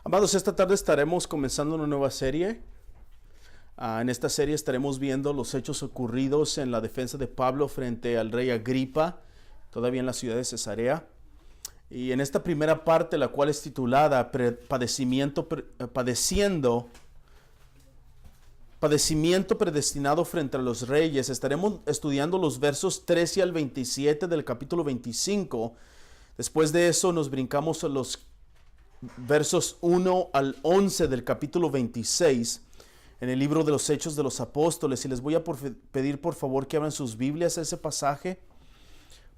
Amados, esta tarde estaremos comenzando una nueva serie. En esta serie estaremos viendo los hechos ocurridos en la defensa de Pablo frente al rey Agripa, todavía en la ciudad de Cesarea. Y en esta primera parte, la cual es titulada Padecimiento predestinado frente a los reyes, estaremos estudiando los versos 13 al 27 del capítulo 25. Después de eso nos brincamos a los versos 1 al 11 del capítulo 26 en el libro de los Hechos de los Apóstoles. Y les voy a pedir por favor que abran sus Biblias a ese pasaje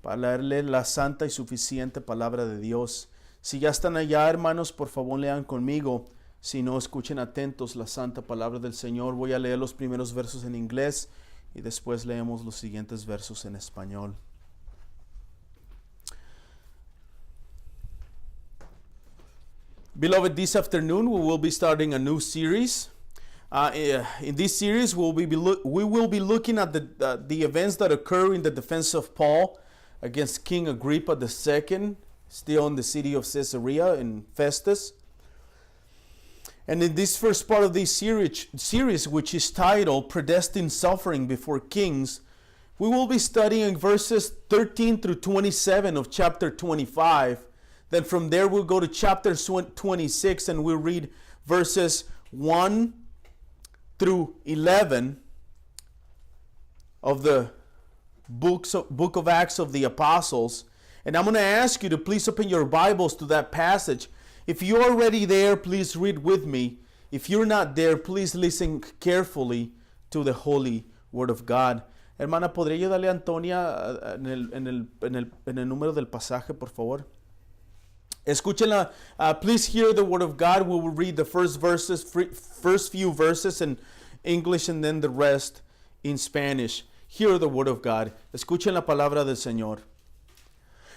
para leer la santa y suficiente palabra de Dios. Si ya están allá, hermanos, por favor lean conmigo. Si no, escuchen atentos la santa palabra del Señor. Voy a leer los primeros versos en inglés y después leemos los siguientes versos en español. Beloved, this afternoon we will be starting a new series. In this series, we will be looking at the events that occur in the defense of Paul against King Agrippa II, still in the city of Caesarea in Festus. And in this first part of this series, which is titled Predestined Suffering Before Kings, we will be studying verses 13 through 27 of chapter 25. Then from there we'll go to chapter 26 and we'll read verses 1 through 11 of the book of Acts of the Apostles. And I'm going to ask you to please open your Bibles to that passage. If you're already there, please read with me. If you're not there, please listen carefully to the Holy Word of God. Hermana, ¿podría ayudarle a Antonia en el número del pasaje, por favor? Escúchenla. Please hear the Word of God. We will read the first few verses in English and then the rest in Spanish. Hear the Word of God. Escuchen la palabra del Señor.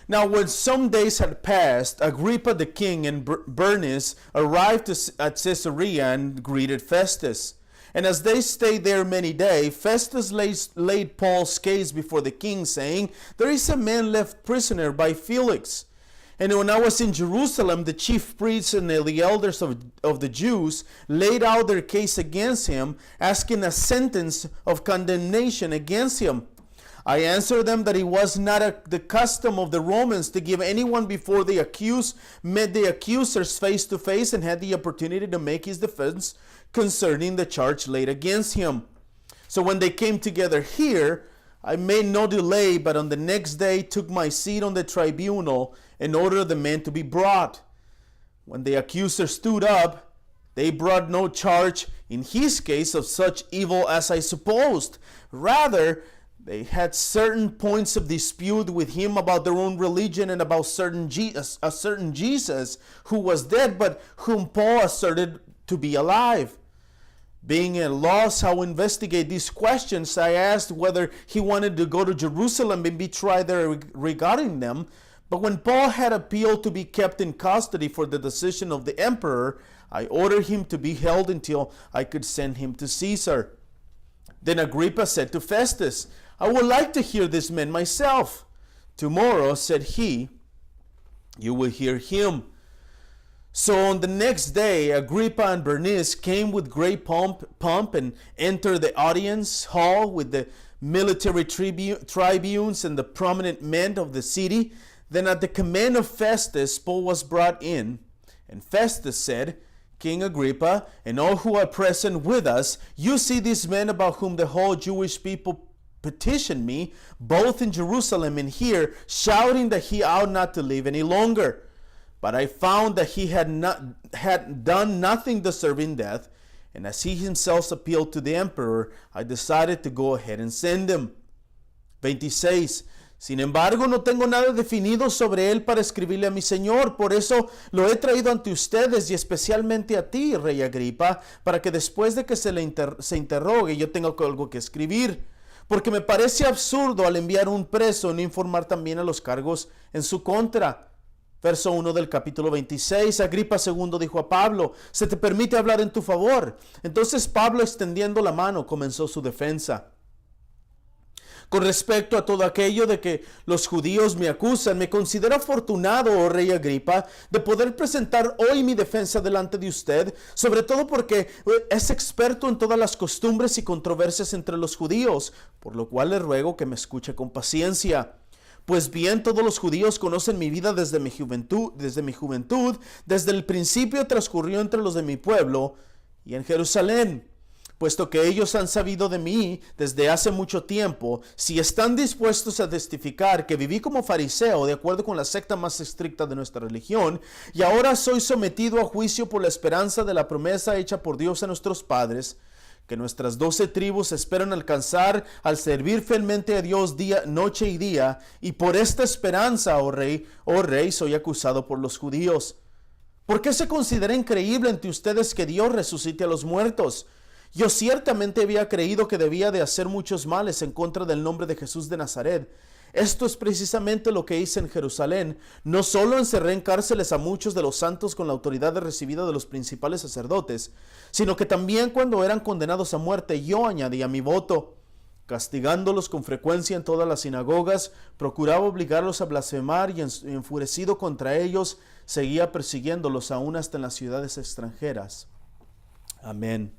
Now, when some days had passed, Agrippa the king and Bernice arrived at Caesarea and greeted Festus. And as they stayed there many days, Festus laid Paul's case before the king, saying, "There is a man left prisoner by Felix. And when I was in Jerusalem, the chief priests and the elders of the Jews laid out their case against him, asking a sentence of condemnation against him. I answered them that it was not the custom of the Romans to give anyone before they met the accusers face to face and had the opportunity to make his defense concerning the charge laid against him. So when they came together here, I made no delay, but on the next day took my seat on the tribunal and ordered the men to be brought. When the accuser stood up, they brought no charge in his case of such evil as I supposed. Rather, they had certain points of dispute with him about their own religion and about a certain Jesus who was dead, but whom Paul asserted to be alive. Being at loss how to investigate these questions, I asked whether he wanted to go to Jerusalem and be tried there regarding them. But when Paul had appealed to be kept in custody for the decision of the emperor, I ordered him to be held until I could send him to Caesar." Then Agrippa said to Festus, "I would like to hear this man myself." "Tomorrow," said he, "you will hear him." So on the next day, Agrippa and Bernice came with great pomp and entered the audience hall with the military tribunes and the prominent men of the city. Then at the command of Festus, Paul was brought in. And Festus said, "King Agrippa, and all who are present with us, you see this man about whom the whole Jewish people petitioned me, both in Jerusalem and here, shouting that he ought not to live any longer. But I found that he had done nothing deserving death, and as he himself appealed to the emperor, I decided to go ahead and send him." 26. Sin embargo, no tengo nada definido sobre él para escribirle a mi señor, por eso lo he traído ante ustedes y especialmente a ti, rey Agripa, para que después de que se interrogue yo tenga algo que escribir. Porque me parece absurdo al enviar un preso no informar también a los cargos en su contra. Verso 1 del capítulo 26, Agripa II dijo a Pablo, "¿Se te permite hablar en tu favor?" Entonces Pablo, extendiendo la mano, comenzó su defensa. Con respecto a todo aquello de que los judíos me acusan, me considero afortunado, oh rey Agripa, de poder presentar hoy mi defensa delante de usted, sobre todo porque es experto en todas las costumbres y controversias entre los judíos, por lo cual le ruego que me escuche con paciencia. Pues bien, todos los judíos conocen mi vida desde mi juventud, desde el principio transcurrió entre los de mi pueblo y en Jerusalén. Puesto que ellos han sabido de mí desde hace mucho tiempo, si están dispuestos a testificar que viví como fariseo de acuerdo con la secta más estricta de nuestra religión, y ahora soy sometido a juicio por la esperanza de la promesa hecha por Dios a nuestros padres, que nuestras 12 tribus esperan alcanzar al servir fielmente a Dios noche y día, y por esta esperanza, oh rey, soy acusado por los judíos. ¿Por qué se considera increíble ante ustedes que Dios resucite a los muertos? Yo ciertamente había creído que debía de hacer muchos males en contra del nombre de Jesús de Nazaret. Esto es precisamente lo que hice en Jerusalén. No solo encerré en cárceles a muchos de los santos con la autoridad recibida de los principales sacerdotes, sino que también cuando eran condenados a muerte yo añadía mi voto. Castigándolos con frecuencia en todas las sinagogas, procuraba obligarlos a blasfemar y enfurecido contra ellos, seguía persiguiéndolos aún hasta en las ciudades extranjeras. Amén.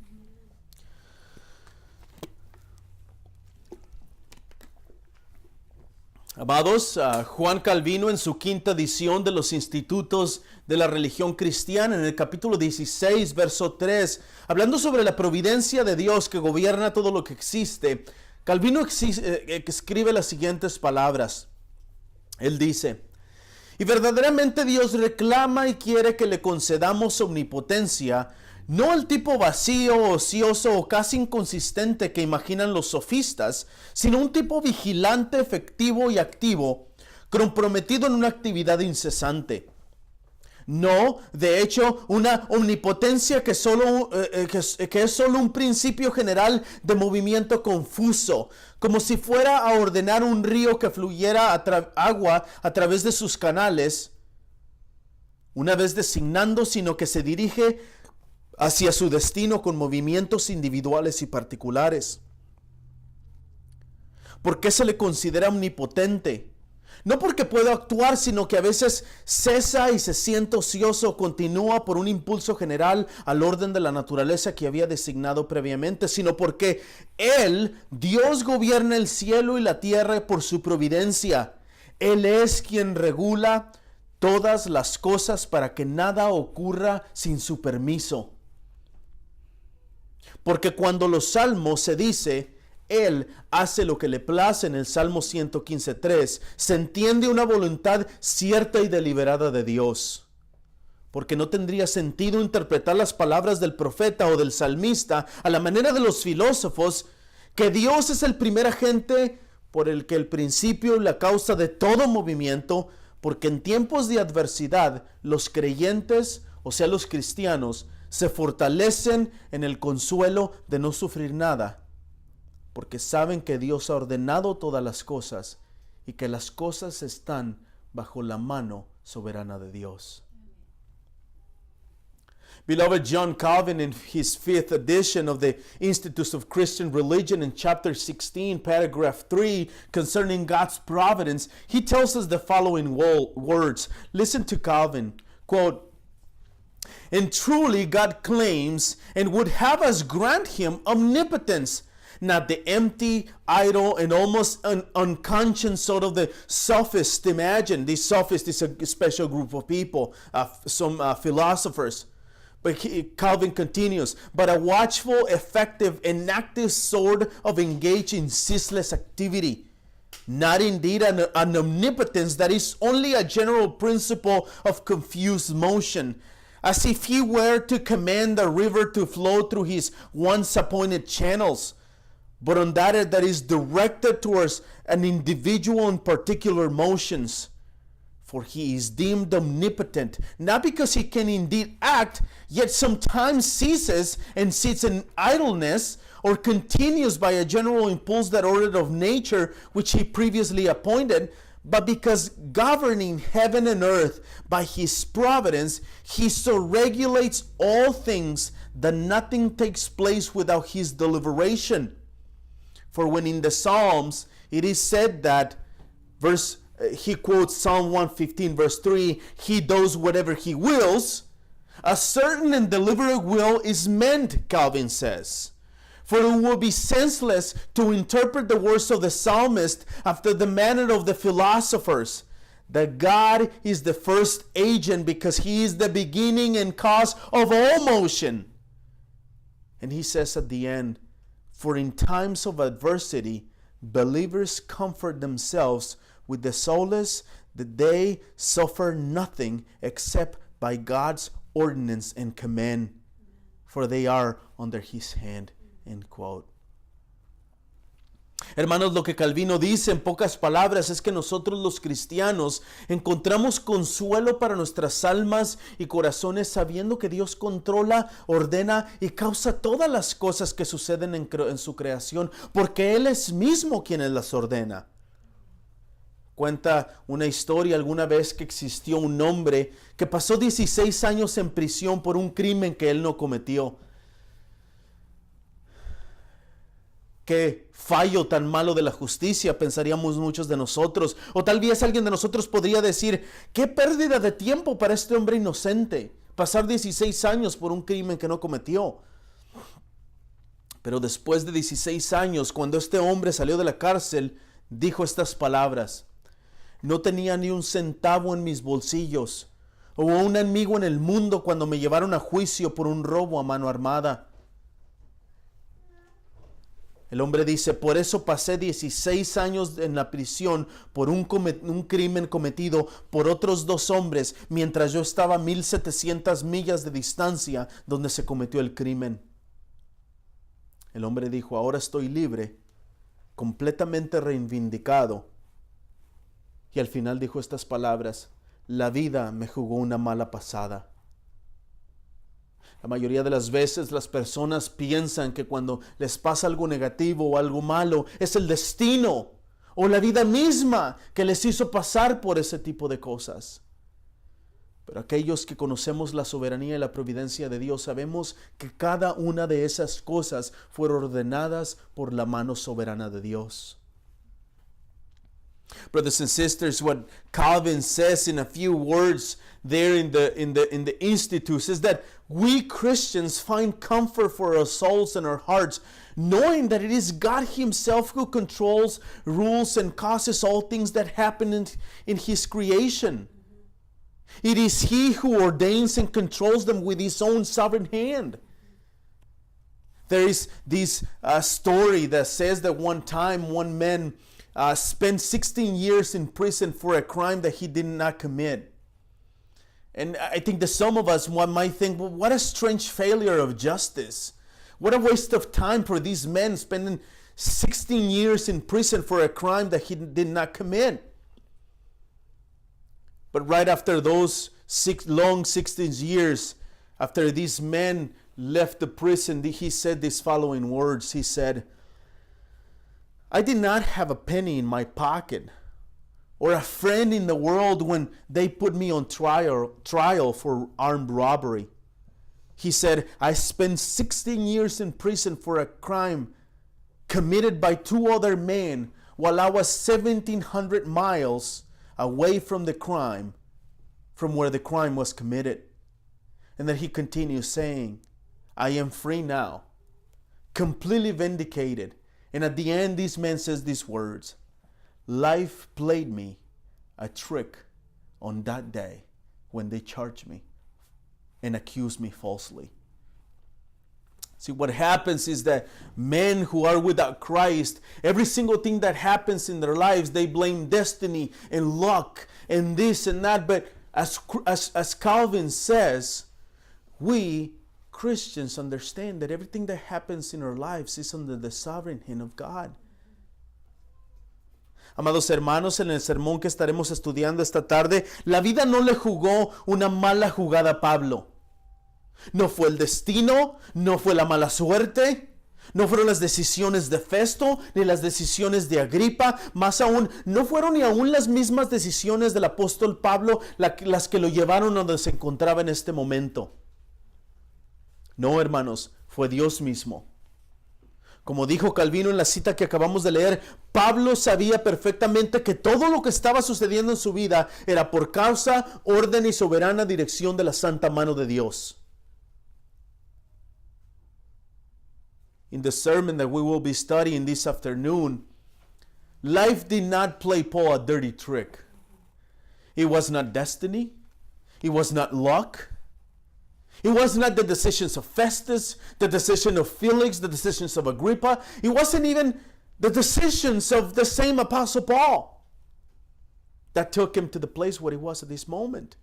Amados, Juan Calvino en su quinta edición de los Institutos de la Religión Cristiana, en el capítulo 16, verso 3, hablando sobre la providencia de Dios que gobierna todo lo que existe, Calvino escribe las siguientes palabras. Él dice: y verdaderamente Dios reclama y quiere que le concedamos omnipotencia, no el tipo vacío, ocioso o casi inconsistente que imaginan los sofistas, sino un tipo vigilante, efectivo y activo, comprometido en una actividad incesante. No, de hecho, una omnipotencia que es solo un principio general de movimiento confuso, como si fuera a ordenar un río que fluyera agua a través de sus canales, una vez designando, sino que se dirige hacia su destino con movimientos individuales y particulares. ¿Por qué se le considera omnipotente? No porque pueda actuar, sino que a veces cesa y se siente ocioso, continúa por un impulso general al orden de la naturaleza que había designado previamente, sino porque Él, Dios, gobierna el cielo y la tierra por su providencia. Él es quien regula todas las cosas para que nada ocurra sin su permiso. Porque cuando los salmos se dice, Él hace lo que le place en el Salmo 115.3, se entiende una voluntad cierta y deliberada de Dios. Porque no tendría sentido interpretar las palabras del profeta o del salmista a la manera de los filósofos, que Dios es el primer agente por el que el principio y la causa de todo movimiento, porque en tiempos de adversidad los creyentes, o sea los cristianos, se fortalecen en el consuelo de no sufrir nada, porque saben que Dios ha ordenado todas las cosas y que las cosas están bajo la mano soberana de Dios. Beloved, John Calvin, in his 5th edition of the Institutes of Christian Religion, in chapter 16, paragraph 3, concerning God's providence, he tells us the following words. Listen to Calvin, quote, and truly God claims and would have us grant him omnipotence, not the empty, idle, and almost unconscious sort of the sophists imagine. These sophists is a special group of people, some philosophers. But Calvin continues, but a watchful, effective, and active sort of engaged in ceaseless activity. Not indeed an omnipotence that is only a general principle of confused motion, as if he were to command the river to flow through his once appointed channels, but on that is directed towards an individual and particular motions. For he is deemed omnipotent, not because he can indeed act, yet sometimes ceases and sits in idleness, or continues by a general impulse that order of nature which he previously appointed, but because governing heaven and earth by his providence, he so regulates all things that nothing takes place without his deliberation. For when in the Psalms it is said that he quotes Psalm 115 verse 3, he does whatever he wills. A certain and deliberate will is meant, Calvin says. For it will be senseless to interpret the words of the psalmist after the manner of the philosophers, that God is the first agent because he is the beginning and cause of all motion. And he says at the end, for in times of adversity, believers comfort themselves with the solace that they suffer nothing except by God's ordinance and command, for they are under his hand. End quote. Hermanos, lo que Calvino dice en pocas palabras es que nosotros los cristianos encontramos consuelo para nuestras almas y corazones sabiendo que Dios controla, ordena y causa todas las cosas que suceden en su creación, porque Él es mismo quien las ordena. Cuenta una historia alguna vez que existió un hombre que pasó 16 años en prisión por un crimen que él no cometió. Qué fallo tan malo de la justicia, pensaríamos muchos de nosotros. O tal vez alguien de nosotros podría decir, qué pérdida de tiempo para este hombre inocente, pasar 16 años por un crimen que no cometió. Pero después de 16 años, cuando este hombre salió de la cárcel, dijo estas palabras: no tenía ni un centavo en mis bolsillos. Hubo un enemigo en el mundo cuando me llevaron a juicio por un robo a mano armada. El hombre dice, por eso pasé 16 años en la prisión por un crimen cometido por otros 2 hombres, mientras yo estaba a 1700 millas de distancia donde se cometió el crimen. El hombre dijo, ahora estoy libre, completamente reivindicado. Y al final dijo estas palabras, la vida me jugó una mala pasada. La mayoría de las veces las personas piensan que cuando les pasa algo negativo o algo malo es el destino o la vida misma que les hizo pasar por ese tipo de cosas. Pero aquellos que conocemos la soberanía y la providencia de Dios sabemos que cada una de esas cosas fueron ordenadas por la mano soberana de Dios. Brothers and sisters, what Calvin says in a few words there in the Institutes is that we Christians find comfort for our souls and our hearts, knowing that it is God himself who controls, rules, and causes all things that happen in his creation. It is he who ordains and controls them with his own sovereign hand. There is this story that says that one time one man spent 16 years in prison for a crime that he did not commit. And I think that some of us might think, well, what a strange failure of justice. What a waste of time for these men spending 16 years in prison for a crime that he did not commit. But right after those long 16 years, after these men left the prison, he said these following words. He said, I did not have a penny in my pocket or a friend in the world when they put me on trial for armed robbery. He said, I spent 16 years in prison for a crime committed by 2 other men while I was 1,700 miles away from the crime, from where the crime was committed. And then he continues saying, I am free now, completely vindicated. And at the end, this man says these words, life played me a trick on that day when they charged me and accused me falsely. See, what happens is that men who are without Christ, every single thing that happens in their lives, they blame destiny and luck and this and that. But as Calvin says, we Christians understand that everything that happens in our lives is under the sovereign hand of God. Amados hermanos, en el sermón que estaremos estudiando esta tarde, la vida no le jugó una mala jugada a Pablo. No fue el destino, no fue la mala suerte, no fueron las decisiones de Festo, ni las decisiones de Agripa, más aún, no fueron ni aún las mismas decisiones del apóstol Pablo las que lo llevaron a donde se encontraba en este momento. No, hermanos, fue Dios mismo. Como dijo Calvino en la cita que acabamos de leer, Pablo sabía perfectamente que todo lo que estaba sucediendo en su vida era por causa, orden y soberana dirección de la santa mano de Dios. In the sermon that we will be studying this afternoon, life did not play Paul a dirty trick. It was not destiny. It was not luck. It was not the decisions of Festus, the decision of Felix, the decisions of Agrippa. It wasn't even the decisions of the same Apostle Paul that took him to the place where he was at this moment.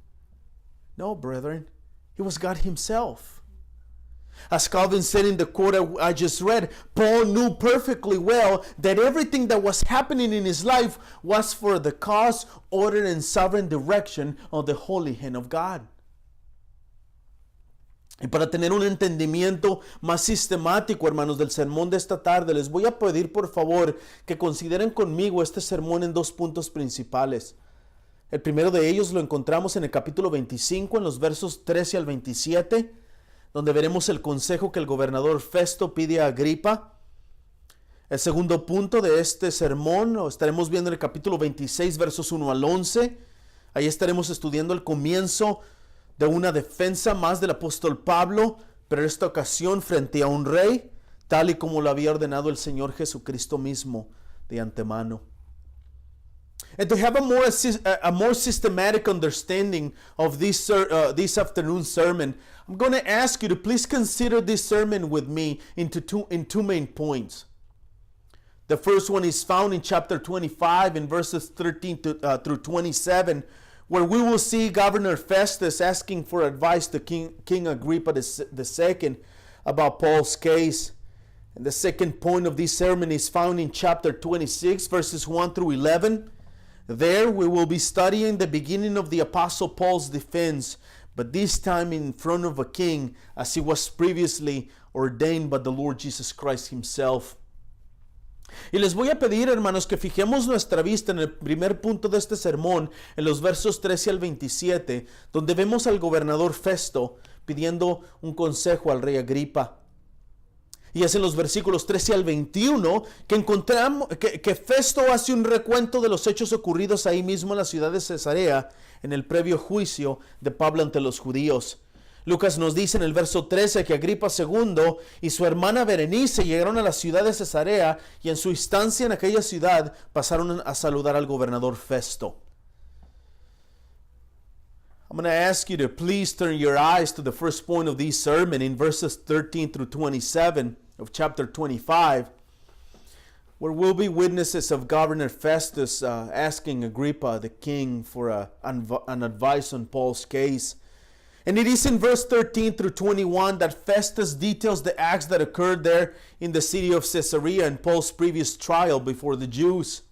No, brethren, it was God himself. As Calvin said in the quote I just read, Paul knew perfectly well that everything that was happening in his life was for the cause, order, and sovereign direction of the holy hand of God. Y para tener un entendimiento más sistemático, hermanos, del sermón de esta tarde, les voy a pedir por favor que consideren conmigo este sermón en dos puntos principales. El primero de ellos lo encontramos en el capítulo 25, en los versos 13 al 27, donde veremos el consejo que el gobernador Festo pide a Agripa. El segundo punto de este sermón lo estaremos viendo en el capítulo 26, versos 1 al 11. Ahí estaremos estudiando el comienzo de una defensa más del apóstol Pablo, pero en esta ocasión frente a un rey, tal y como lo había ordenado el Señor Jesucristo mismo de antemano. And to have a more systematic understanding of this afternoon sermon, I'm going to ask you to please consider this sermon with me in two main points. The first one is found in chapter 25 in verses 13 through 27, where we will see Governor Festus asking for advice to King Agrippa II about Paul's case. And the second point of this sermon is found in chapter 26, verses 1 through 11. There we will be studying the beginning of the Apostle Paul's defense, but this time in front of a king, as he was previously ordained by the Lord Jesus Christ himself. Y les voy a pedir, hermanos, que fijemos nuestra vista en el primer punto de este sermón, en los versos 13 al 27, donde vemos al gobernador Festo pidiendo un consejo al rey Agripa. Y es en los versículos 13 al 21 que encontramos que Festo hace un recuento de los hechos ocurridos ahí mismo en la ciudad de Cesarea, en el previo juicio de Pablo ante los judíos. Lucas nos dice en el verso 13 que Agripa II y su hermana Berenice llegaron a la ciudad de Cesarea y en su estancia en aquella ciudad pasaron a saludar al gobernador Festo. I'm going to ask you to please turn your eyes to the first point of this sermon in verses 13 through 27 of chapter 25, where we'll be witnesses of Governor Festus asking Agrippa, the king, for an advice on Paul's case. And it is in verse 13 through 21 that Festus details the acts that occurred there in the city of Caesarea in Paul's previous trial before the Jews.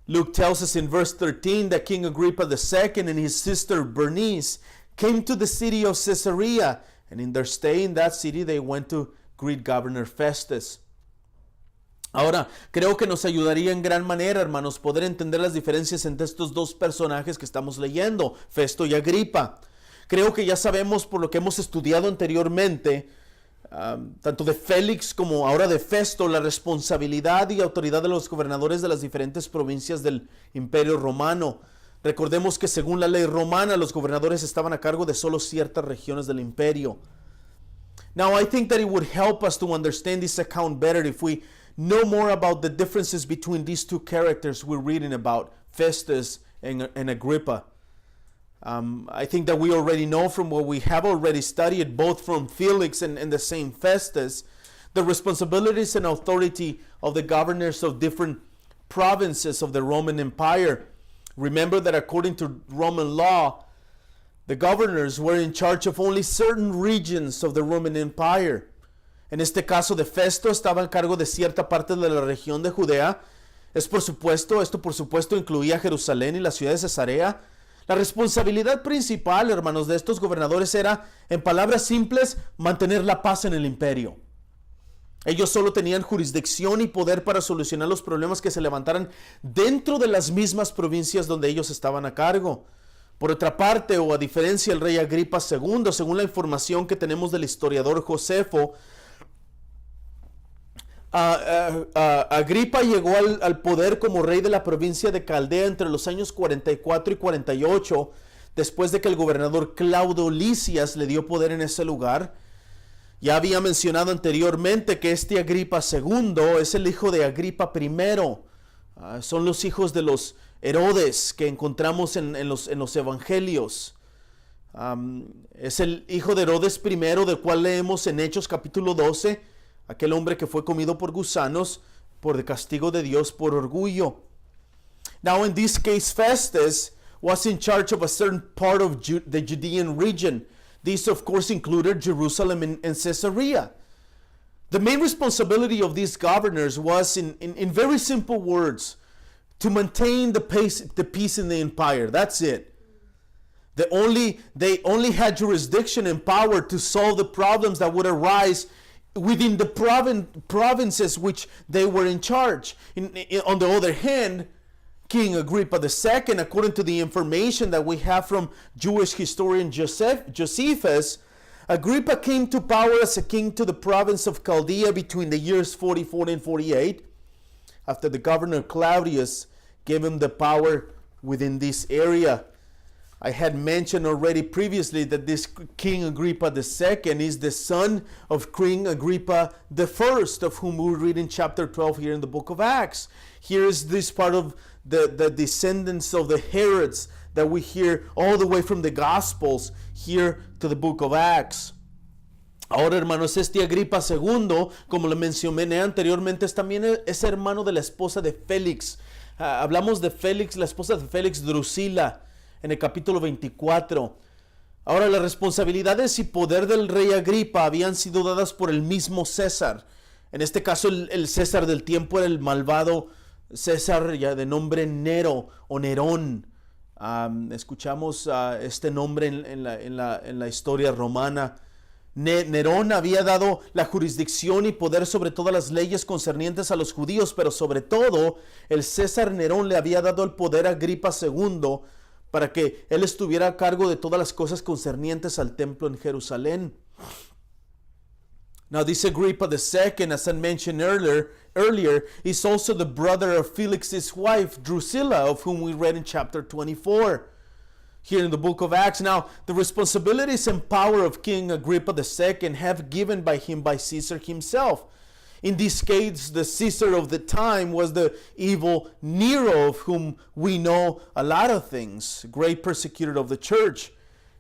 Luke tells us in verse 13 that King Agrippa II and his sister Bernice came to the city of Caesarea, and in their stay in that city they went to greet Governor Festus. Ahora, creo que nos ayudaría en gran manera, hermanos, poder entender las diferencias entre estos dos personajes que estamos leyendo, Festo y Agripa. Creo que ya sabemos por lo que hemos estudiado anteriormente, tanto de Félix como ahora de Festo, la responsabilidad y autoridad de los gobernadores de las diferentes provincias del Imperio Romano. Recordemos que según la ley romana, los gobernadores estaban a cargo de solo ciertas regiones del imperio. Now, I think that it would help us to understand this account better if we know more about the differences between these two characters we're reading about, Festus and Agrippa. I think that we already know from what we have already studied, both from Felix and the same Festus, the responsibilities and authority of the governors of different provinces of the Roman Empire. Remember that according to Roman law, the governors were in charge of only certain regions of the Roman Empire. En este caso de Festo estaba a cargo de cierta parte de la región de Judea. Esto por supuesto incluía Jerusalén y la ciudad de Cesarea. La responsabilidad principal, hermanos, de estos gobernadores era, en palabras simples, mantener la paz en el imperio. Ellos solo tenían jurisdicción y poder para solucionar los problemas que se levantaran dentro de las mismas provincias donde ellos estaban a cargo. Por otra parte, o a diferencia del rey Agripa II, según la información que tenemos del historiador Josefo, Agripa llegó al poder como rey de la provincia de Caldea entre los años 44 y 48, después de que el gobernador Claudio Lisias le dio poder en ese lugar. Ya había mencionado anteriormente que este Agripa II es el hijo de Agripa I. Son los hijos de los Herodes que encontramos en los evangelios. Es el hijo de Herodes I, del cual leemos en Hechos capítulo 12, aquel hombre que fue comido por gusanos por el castigo de Dios por orgullo. Now in this case, Festus was in charge of a certain part of the Judean region. This of course included Jerusalem and Caesarea. The main responsibility of these governors was, in very simple words, to maintain the peace in the empire. That's it. They only had jurisdiction and power to solve the problems that would arise within the provinces which they were in charge. On the other hand, King Agrippa II, according to the information that we have from Jewish historian Josephus, Agrippa came to power as a king to the province of Chaldea between the years 44 and 48, after the governor Claudius gave him the power within this area. I had mentioned already previously that this King Agrippa II is the son of King Agrippa I, of whom we read in chapter 12 here in the book of Acts. Here is this part of the descendants of the Herods that we hear all the way from the Gospels here to the book of Acts. Ahora, hermanos, este Agripa II, como le mencioné anteriormente, también es hermano de la esposa de Félix. Hablamos de Félix, la esposa de Félix, Drusila, en el capítulo 24. Ahora, las responsabilidades y poder del rey Agripa habían sido dadas por el mismo César. En este caso, el César del tiempo era el malvado César ya de nombre Nero o Nerón. Escuchamos este nombre en la historia romana. Nerón había dado la jurisdicción y poder sobre todas las leyes concernientes a los judíos, pero sobre todo el César Nerón le había dado el poder a Agripa II para que él estuviera a cargo de todas las cosas concernientes al templo en Jerusalén. Now this Agrippa II, as I mentioned earlier, is also the brother of Felix's wife, Drusilla, of whom we read in chapter 24. Here in the book of Acts. Now, the responsibilities and power of King Agrippa II have given by him by Caesar himself. In this case, the Caesar of the time was the evil Nero, of whom we know a lot of things, great persecutor of the church.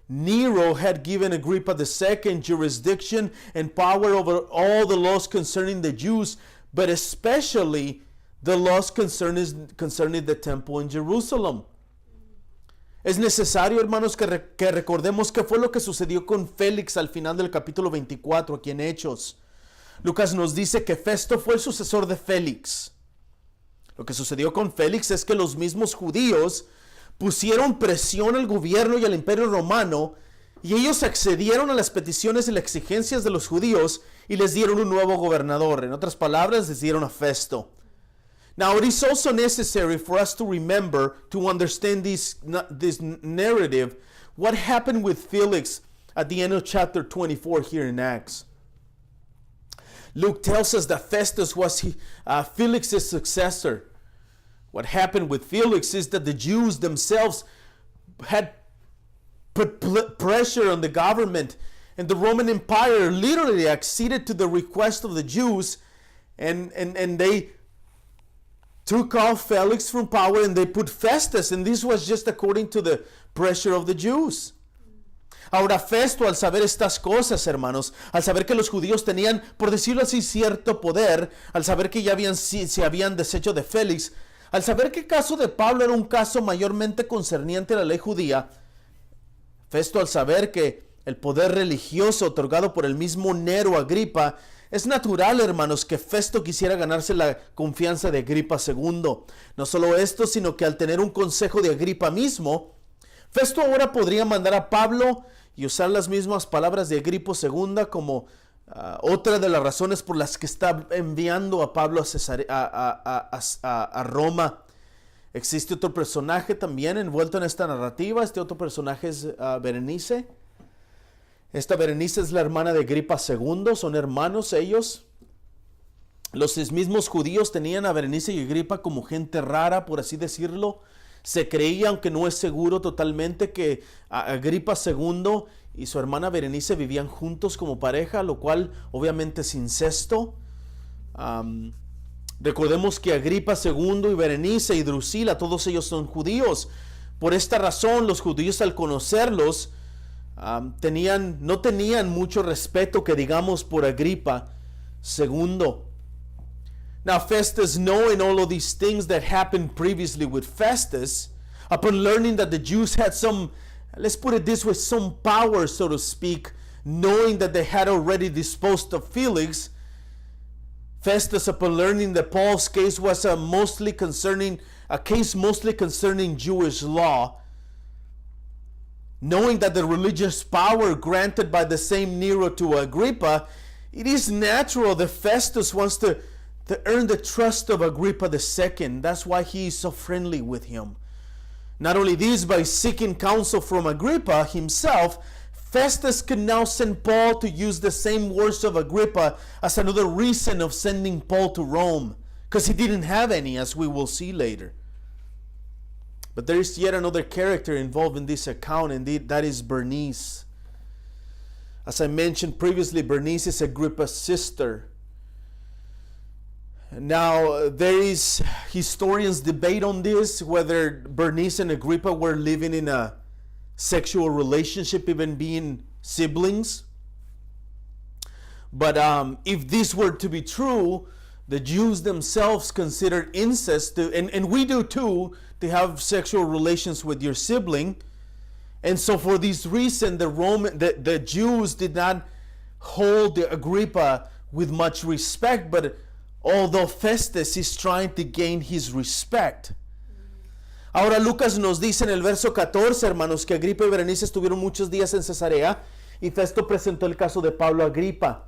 Nero had given Agrippa II jurisdiction and power over all the laws concerning the Jews, but especially the laws concerning the temple in Jerusalem. Es necesario, hermanos, que recordemos qué fue lo que sucedió con Félix al final del capítulo 24, aquí en Hechos. Lucas nos dice que Festo fue el sucesor de Félix. Lo que sucedió con Félix es que los mismos judíos pusieron presión al gobierno y al imperio romano, y ellos accedieron a las peticiones y las exigencias de los judíos y les dieron un nuevo gobernador. En otras palabras, les dieron a Festo. Now, it is also necessary for us to remember, to understand this narrative, what happened with Felix at the end of chapter 24 here in Acts. Luke tells us that Festus was Felix's successor. What happened with Felix is that the Jews themselves had put pressure on the government, and the Roman Empire literally acceded to the request of the Jews, and they took off Felix from power and they put Festus, and this was just according to the pressure of the Jews. Ahora Festo, al saber estas cosas, hermanos, al saber que los judíos tenían, por decirlo así, cierto poder, al saber que ya se habían deshecho de Félix, al saber que el caso de Pablo era un caso mayormente concerniente a la ley judía, Festo, al saber que el poder religioso otorgado por el mismo Nero Agripa, es natural, hermanos, que Festo quisiera ganarse la confianza de Agripa II. No solo esto, sino que al tener un consejo de Agripa mismo, Festo ahora podría mandar a Pablo y usar las mismas palabras de Agripa II como otra de las razones por las que está enviando a Pablo a Roma. Existe otro personaje también envuelto en esta narrativa. Este otro personaje es Berenice. Esta Berenice es la hermana de Agripa II, son hermanos ellos. Los mismos judíos tenían a Berenice y Agripa como gente rara, por así decirlo. Se creía, aunque no es seguro totalmente, que Agripa II y su hermana Berenice vivían juntos como pareja, lo cual obviamente es incesto. Recordemos que Agripa II y Berenice y Drusila, todos ellos son judíos. Por esta razón, los judíos, al conocerlos, no tenían mucho respeto, que digamos, por Agripa II. Now Festus, knowing all of these things that happened previously with Festus, upon learning that the Jews had some, let's put it this way, some power, so to speak, knowing that they had already disposed of Felix, Festus, upon learning that Paul's case was a case mostly concerning Jewish law, knowing that the religious power granted by the same Nero to Agrippa, it is natural that Festus wants to earn the trust of Agrippa II. That's why he is so friendly with him. Not only this, by seeking counsel from Agrippa himself, Festus could now send Paul to use the same words of Agrippa as another reason of sending Paul to Rome, because he didn't have any, as we will see later. But there is yet another character involved in this account, and that is Bernice. As I mentioned previously, Bernice is Agrippa's sister. Now, there is historians debate on this, whether Bernice and Agrippa were living in a sexual relationship, even being siblings. But if this were to be true, the Jews themselves considered incest, and we do too, to have sexual relations with your sibling. And so for this reason, the Jews did not hold Agrippa with much respect, but although Festus is trying to gain his respect. Ahora Lucas nos dice en el verso 14, hermanos, que Agripa y Berenice estuvieron muchos días en Cesarea y Festo presentó el caso de Pablo a Agripa.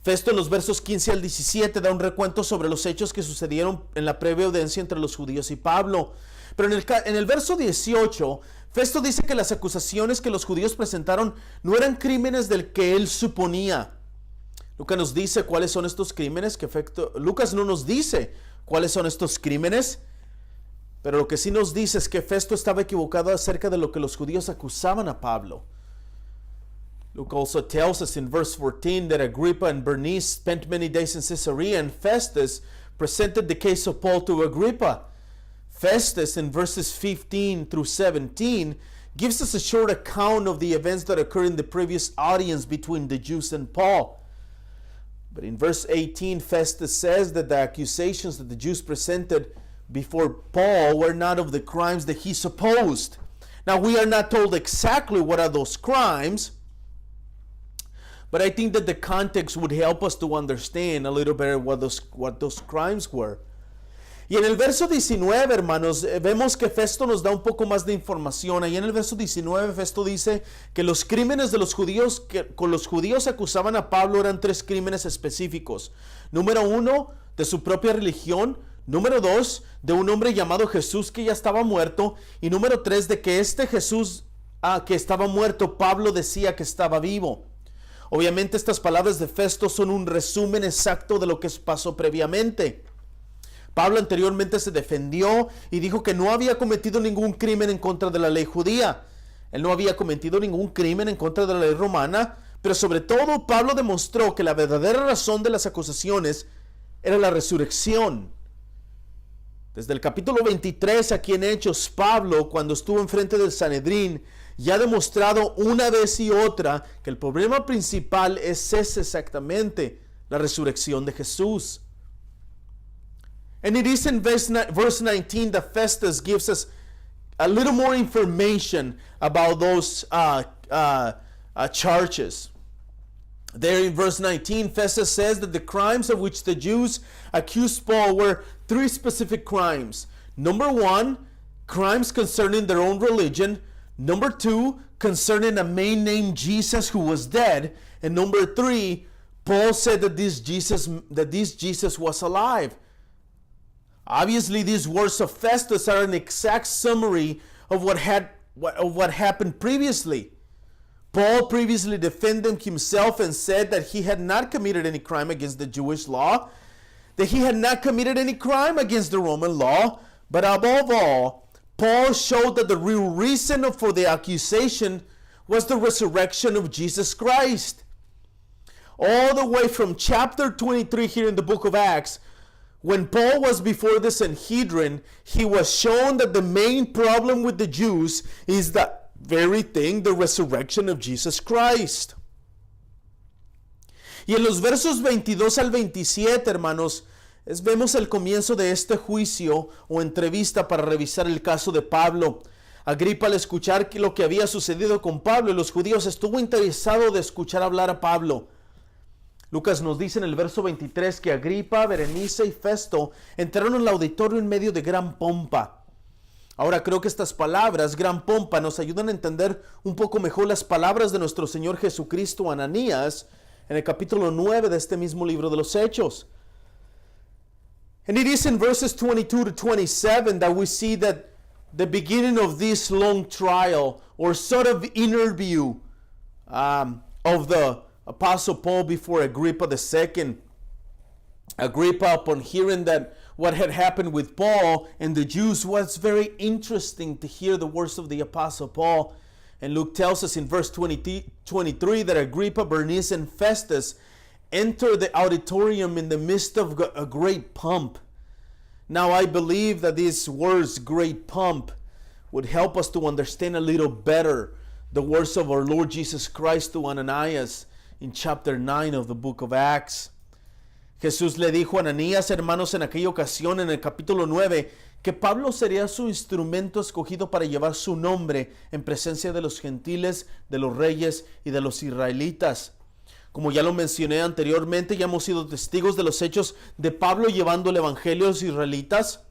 Festo en los versos 15 al 17 da un recuento sobre los hechos que sucedieron en la previa audiencia entre los judíos y Pablo. Pero en el verso 18, Festo dice que las acusaciones que los judíos presentaron no eran crímenes del que él suponía. Lucas nos dice cuáles son estos crímenes, Lucas no nos dice cuáles son estos crímenes, pero lo que sí nos dice es que Festo estaba equivocado acerca de lo que los judíos acusaban a Pablo. Luke also tells us in verse 14 that Agrippa and Bernice spent many days in Caesarea, and Festus presented the case of Paul to Agrippa. Festus, in verses 15 through 17, gives us a short account of the events that occurred in the previous audience between the Jews and Paul. But in verse 18, Festus says that the accusations that the Jews presented before Paul were not of the crimes that he supposed. Now, we are not told exactly what are those crimes, but I think that the context would help us to understand a little better what those crimes were. Y en el verso 19, hermanos, vemos que Festo nos da un poco más de información. Ahí en el verso 19, Festo dice que los crímenes de los judíos que con los judíos acusaban a Pablo eran 3 crímenes específicos. Número 1, de su propia religión. Número 2, de un hombre llamado Jesús que ya estaba muerto. Y número 3, de que este Jesús que estaba muerto, Pablo decía que estaba vivo. Obviamente estas palabras de Festo son un resumen exacto de lo que pasó previamente. Pablo anteriormente se defendió y dijo que no había cometido ningún crimen en contra de la ley judía. Él no había cometido ningún crimen en contra de la ley romana, pero sobre todo Pablo demostró que la verdadera razón de las acusaciones era la resurrección. Desde el capítulo 23 aquí en Hechos, Pablo, cuando estuvo enfrente del Sanedrín, ya ha demostrado una vez y otra que el problema principal es ese exactamente, la resurrección de Jesús. And it is in verse 19 that Festus gives us a little more information about those charges. There in verse 19, Festus says that the crimes of which the Jews accused Paul were 3 specific crimes. Number 1, crimes concerning their own religion. Number 2, concerning a man named Jesus who was dead. And number 3, Paul said that this Jesus was alive. Obviously, these words of Festus are an exact summary of what happened previously. Paul previously defended himself and said that he had not committed any crime against the Jewish law. that he had not committed any crime against the Roman law, but above all, Paul showed that the real reason for the accusation was the resurrection of Jesus Christ. All the way from chapter 23 here in the book of Acts, when Paul was before the Sanhedrin, he was shown that the main problem with the Jews is that very thing, the resurrection of Jesus Christ. Y en los versos 22 al 27, hermanos, vemos el comienzo de este juicio o entrevista para revisar el caso de Pablo. Agripa, al escuchar lo que había sucedido con Pablo y los judíos, estuvo interesado de escuchar hablar a Pablo. Lucas nos dice en el verso 23 que Agripa, Berenice y Festo entraron en el auditorio en medio de gran pompa. Ahora creo que estas palabras, gran pompa, nos ayudan a entender un poco mejor las palabras de nuestro Señor Jesucristo a Ananías en el capítulo 9 de este mismo libro de los Hechos. And it is in verses 22 to 27 that we see that the beginning of this long trial or sort of interview of the Apostle Paul before Agrippa II. Agrippa, upon hearing that what had happened with Paul and the Jews, was very interesting to hear the words of the Apostle Paul. And Luke tells us in verse 23 that Agrippa, Bernice, and Festus entered the auditorium in the midst of a great pomp. Now I believe that these words, great pomp, would help us to understand a little better the words of our Lord Jesus Christ to Ananias in chapter 9 of the book of Acts. Jesús le dijo a Ananías, hermanos, en aquella ocasión, en el capítulo 9, que Pablo sería su instrumento escogido para llevar su nombre en presencia de los gentiles, de los reyes y de los israelitas. Como ya lo mencioné anteriormente, ya hemos sido testigos de los hechos de Pablo llevando el evangelio a los israelitas.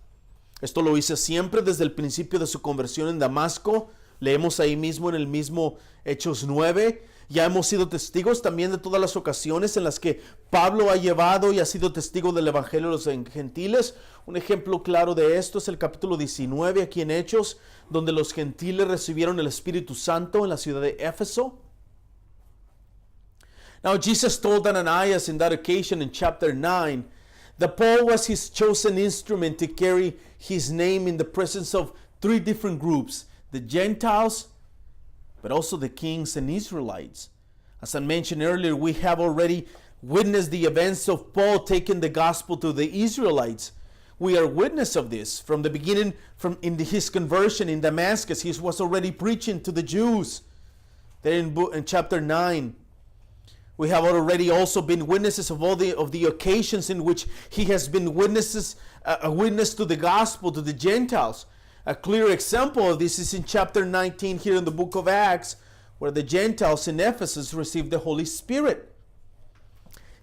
Esto lo hice siempre desde el principio de su conversión en Damasco. Leemos ahí mismo en el mismo Hechos 9. Ya hemos sido testigos también de todas las ocasiones en las que Pablo ha llevado y ha sido testigo del evangelio a los gentiles. Un ejemplo claro de esto es el capítulo 19 aquí en Hechos, donde los gentiles recibieron el Espíritu Santo en la ciudad de Éfeso. Now Jesus told Ananias in that occasion in chapter 9 that Paul was his chosen instrument to carry his name in the presence of three different groups, the Gentiles, but also the kings and Israelites. As I mentioned earlier, we have already witnessed the events of Paul taking the gospel to the Israelites. We are witness of this. From the beginning, his conversion in Damascus, he was already preaching to the Jews. There in chapter 9. We have already also been witnesses of all the occasions in which he has been a witness to the gospel to the Gentiles. A clear example of this is in chapter 19 here in the book of Acts, where the Gentiles in Ephesus received the Holy Spirit.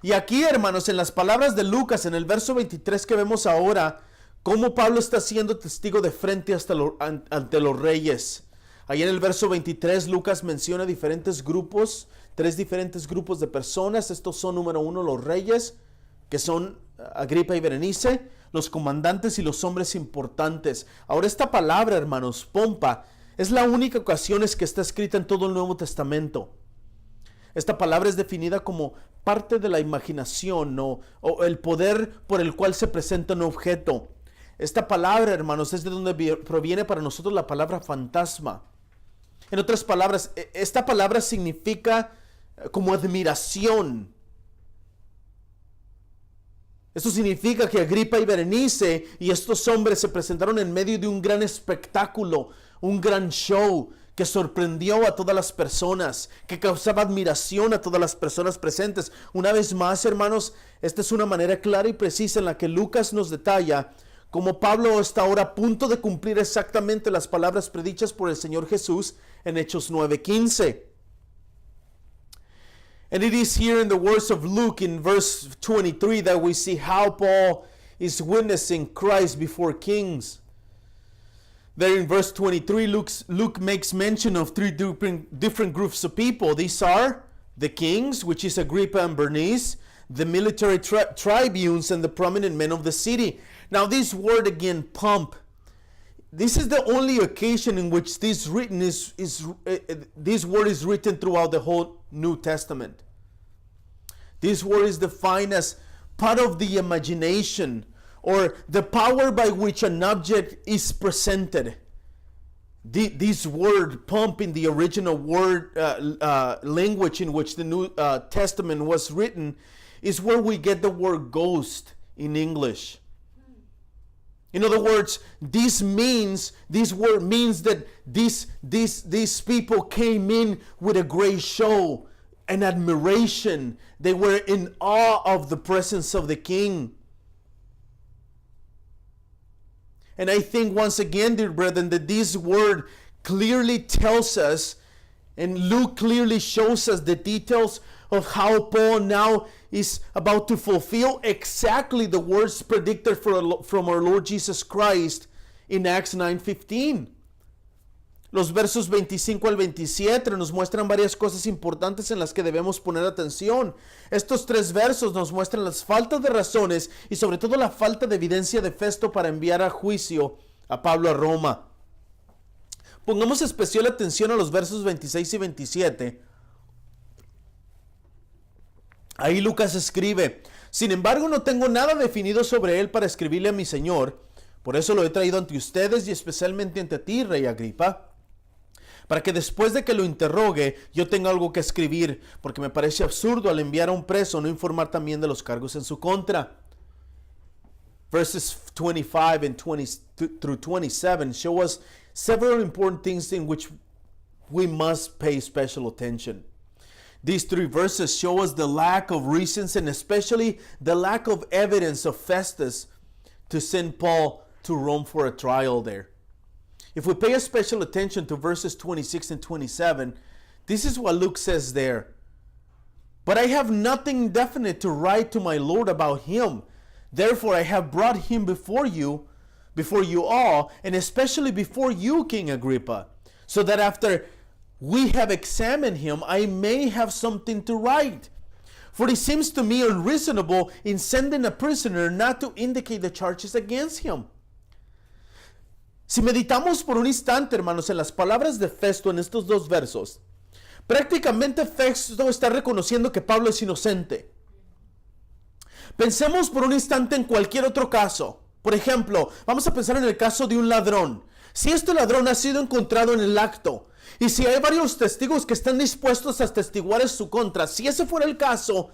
Y aquí, hermanos, en las palabras de Lucas, en el verso 23 que vemos ahora, cómo Pablo está siendo testigo de frente ante los reyes. Ahí en el verso 23, Lucas menciona diferentes grupos, tres diferentes grupos de personas. Estos son, número uno, los reyes, que son Agripa y Berenice, los comandantes y los hombres importantes. Ahora, esta palabra, hermanos, pompa, es la única ocasión que está escrita en todo el Nuevo Testamento. Esta palabra es definida como parte de la imaginación o el poder por el cual se presenta un objeto. Esta palabra, hermanos, es de donde proviene para nosotros la palabra fantasma. En otras palabras, esta palabra significa como admiración. Esto significa que Agripa y Berenice y estos hombres se presentaron en medio de un gran espectáculo, un gran show que sorprendió a todas las personas, que causaba admiración a todas las personas presentes. Una vez más, hermanos, esta es una manera clara y precisa en la que Lucas nos detalla cómo Pablo está ahora a punto de cumplir exactamente las palabras predichas por el Señor Jesús en Hechos 9:15. And it is here in the words of Luke in verse 23 that we see how Paul is witnessing Christ before kings. There in verse 23, Luke makes mention of three different groups of people. These are the kings, which is Agrippa and Bernice, the military tribunes, and the prominent men of the city. Now this word again, pomp, this is the only occasion in which this word is written throughout the whole New Testament. This word is defined as part of the imagination or the power by which an object is presented. This word pump in the original word language in which the New Testament was written is where we get the word ghost in English. In other words, this word means that these people came in with a great show and admiration. They were in awe of the presence of the king. And I think once again, dear brethren, that this word clearly tells us, and Luke clearly shows us the details of how Paul now is about to fulfill exactly the words predicted from our Lord Jesus Christ in Acts 9:15. Los versos 25 al 27 nos muestran varias cosas importantes en las que debemos poner atención. Estos tres versos nos muestran las faltas de razones y sobre todo la falta de evidencia de Festo para enviar a juicio a Pablo a Roma. Pongamos especial atención a los versos 26 y 27. Ahí Lucas escribe: sin embargo, no tengo nada definido sobre él para escribirle a mi Señor. Por eso lo he traído ante ustedes y especialmente ante ti, Rey Agripa, para que después de que lo interrogue yo tenga algo que escribir, porque me parece absurdo al enviar a un preso no informar también de los cargos en su contra. Verses 25 and 20 through 27 show us several important things in which we must pay special attention. These three verses show us the lack of reasons and especially the lack of evidence of Festus to send Paul to Rome for a trial there. If we pay a special attention to verses 26 and 27, this is what Luke says there. But I have nothing definite to write to my Lord about him. Therefore I have brought him before you all, and especially before you, King Agrippa, so that after we have examined him, I may have something to write. For it seems to me unreasonable in sending a prisoner not to indicate the charges against him. Si meditamos por un instante, hermanos, en las palabras de Festo en estos dos versos, prácticamente Festo está reconociendo que Pablo es inocente. Pensemos por un instante en cualquier otro caso. Por ejemplo, vamos a pensar en el caso de un ladrón. Si este ladrón ha sido encontrado en el acto, y si hay varios testigos que están dispuestos a atestiguar en su contra, si ese fuera el caso,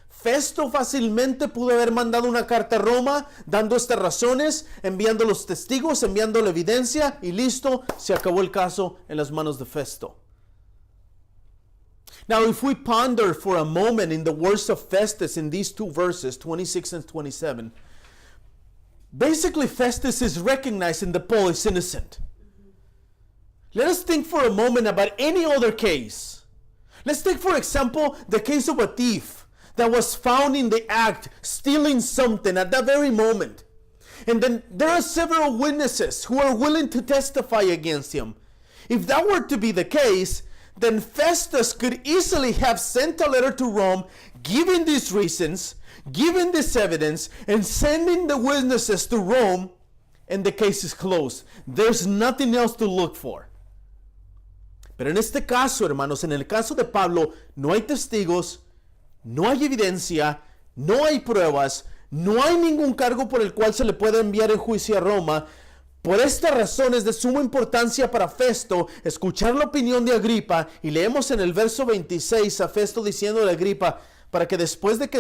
Festo fácilmente pudo haber mandado una carta a Roma dando estas razones, enviando los testigos, enviando la evidencia y listo, se acabó el caso en las manos de Festo. Now, if we ponder for a moment in the words of Festus in these two verses, 26 and 27, basically Festus is recognizing that Paul is innocent. Let us think for a moment about any other case. Let's take, for example, the case of a thief that was found in the act stealing something at that very moment. And then there are several witnesses who are willing to testify against him. If that were to be the case, then Festus could easily have sent a letter to Rome giving these reasons, giving this evidence, and sending the witnesses to Rome, and the case is closed. There's nothing else to look for. Pero en este caso, hermanos, en el caso de Pablo, no hay testigos, no hay evidencia, no hay pruebas, no hay ningún cargo por el cual se le pueda enviar en juicio a Roma. Por esta razón es de suma importancia para Festo escuchar la opinión de Agripa, y leemos en el verso 26 a Festo diciéndole a Agripa, para que después de que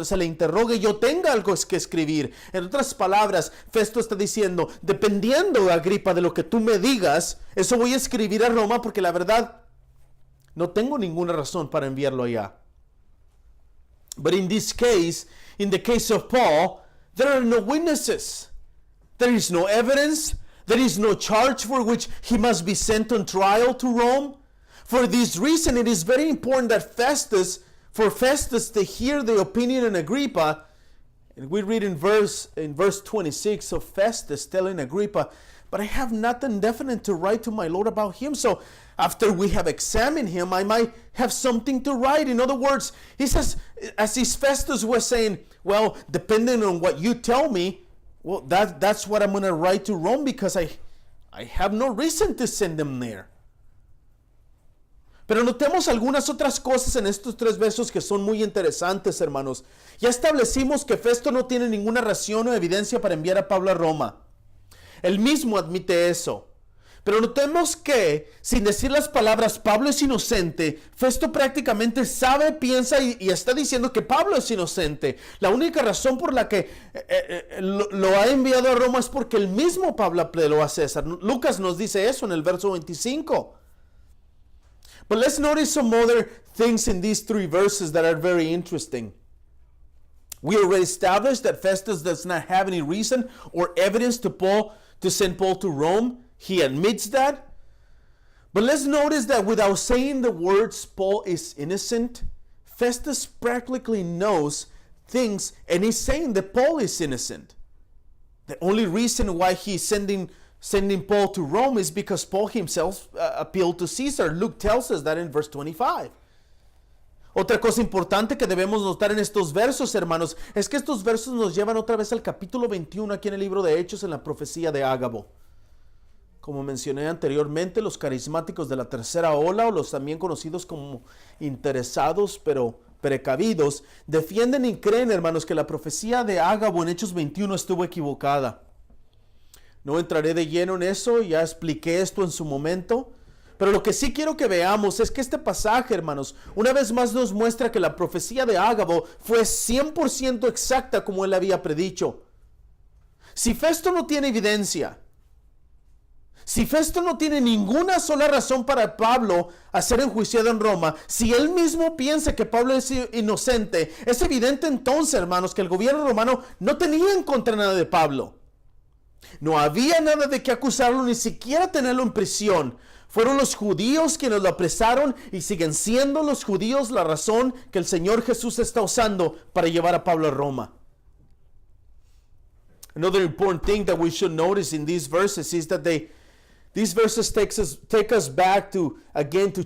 se le interrogue yo tenga algo que escribir. En otras palabras, Festo está diciendo, dependiendo, Agripa, de lo que tú me digas, eso voy a escribir a Roma, porque la verdad no tengo ninguna razón para enviarlo allá. But in this case, in the case of Paul, there are no witnesses. There is no evidence. There is no charge for which he must be sent on trial to Rome. For this reason, it is very important that for Festus to hear the opinion of Agrippa, and we read in verse 26 of Festus telling Agrippa, but I have nothing definite to write to my Lord about him. So after we have examined him, I might have something to write. In other words, he says, as if Festus was saying, well, depending on what you tell me, well, that's what I'm going to write to Rome, because I have no reason to send them there. Pero notemos algunas otras cosas en estos 3 versos que son muy interesantes, hermanos. Ya establecimos que Festo no tiene ninguna razón o evidencia para enviar a Pablo a Roma. Él mismo admite eso. Pero notemos que, sin decir las palabras Pablo es inocente, Festo prácticamente sabe, piensa y está diciendo que Pablo es inocente. La única razón por la que lo ha enviado a Roma es porque el mismo Pablo apeló a César. Lucas nos dice eso en el verso 25. But let's notice some other things in these 3 verses that are very interesting. We already established that Festus does not have any reason or evidence to send Paul to Rome. He admits that. But let's notice that without saying the words Paul is innocent, Festus practically knows things and he's saying that Paul is innocent. The only reason why he's sending Paul to Rome is because Paul himself appealed to Caesar. Luke tells us that in verse 25. Otra cosa importante que debemos notar en estos versos, hermanos, es que estos versos nos llevan otra vez al capítulo 21 aquí en el libro de Hechos, en la profecía de Ágabo. Como mencioné anteriormente, los carismáticos de la tercera ola, o los también conocidos como interesados pero precavidos, defienden y creen, hermanos, que la profecía de Ágabo en Hechos 21 estuvo equivocada. No entraré de lleno en eso, ya expliqué esto en su momento. Pero lo que sí quiero que veamos es que este pasaje, hermanos, una vez más nos muestra que la profecía de Ágabo fue 100% exacta como él había predicho. Si Festo no tiene evidencia, si Festo no tiene ninguna sola razón para Pablo a ser enjuiciado en Roma, si él mismo piensa que Pablo es inocente, es evidente entonces, hermanos, que el gobierno romano no tenía en contra nada de Pablo. No había nada de qué acusarlo, ni siquiera tenerlo en prisión. Fueron los judíos quienes lo apresaron y siguen siendo los judíos la razón que el Señor Jesús está usando para llevar a Pablo a Roma. Another important thing that we should notice in these verses is that these verses take us back to